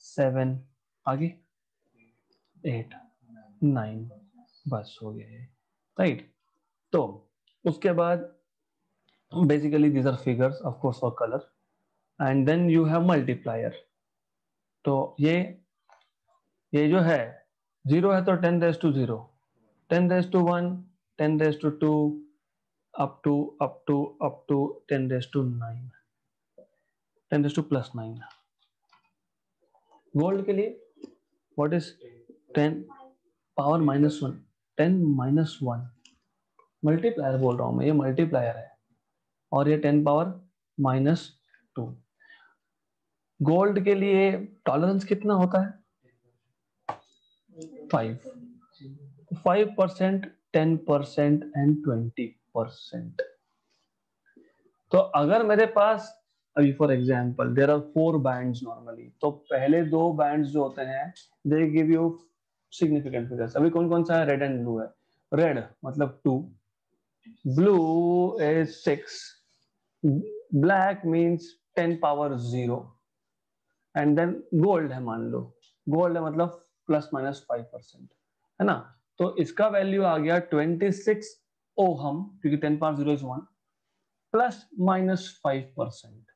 7, आगे 8 9, बस हो गया है, राइट? तो उसके बाद basically these are figures of course for colour, and then you have multiplier. तो ये जो है, जीरो है तो 10⁻0, 10⁻1, 10⁻2, up to 10⁻9, 10⁻+9। गोल्ड के लिए व्हाट इज 10⁻−1, 10⁻1, मल्टीप्लायर बोल रहा हूं मैं, ये मल्टीप्लायर है, और ये 10⁻−2। गोल्ड के लिए टॉलरेंस कितना होता है? 5, 5%, 10% एंड 20%। तो अगर मेरे पास, अभी for example there are 4 bands normally, तो पहले 2 बैंड्स जो होते हैं they give you significant figures. अभी कौन कौन सा है? रेड एंड ब्लू है। रेड मतलब 2, blue is 6, black means 10⁻0, and then gold है, मान लो गोल्ड है मतलब ±5%, है ना? तो इसका वैल्यू आ गया 26 ओहम, क्योंकि 10⁻0 इज 1, ±5%।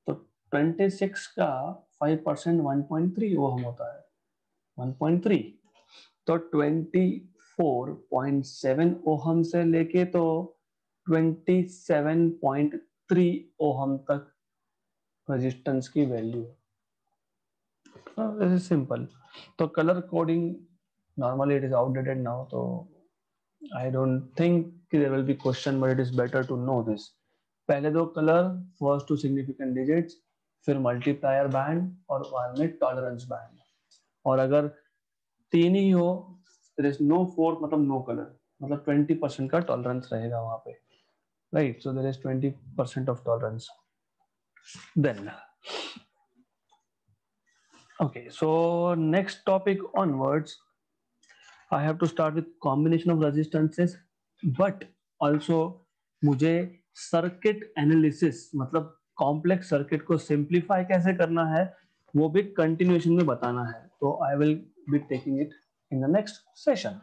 तो 26 का 5% 1.3 ओहम होता है, 1.3। तो 24.7 ओहम से लेके तो 27.3 ओहम तक रेजिस्टेंस की वैल्यू है। This is simple. तो colour coding normally it is outdated now, तो I don't think there will be question, but it is better to know this. पहले दो colour, first two significant digits, फिर multiplier band और one में tolerance band. और अगर तीन ही हो, देयर इज नो फोर्थ, मतलब नो कलर, मतलब 20% का टॉलरेंस रहेगा वहां पे, right? So there is 20% of tolerance. Then okay, so next topic onwards, I have to start with combination of resistances, but also मुझे सर्किट एनालिसिस, मतलब complex circuit को simplify कैसे करना है वो भी कंटिन्यूएशन में बताना है। तो I will be taking it in the next session.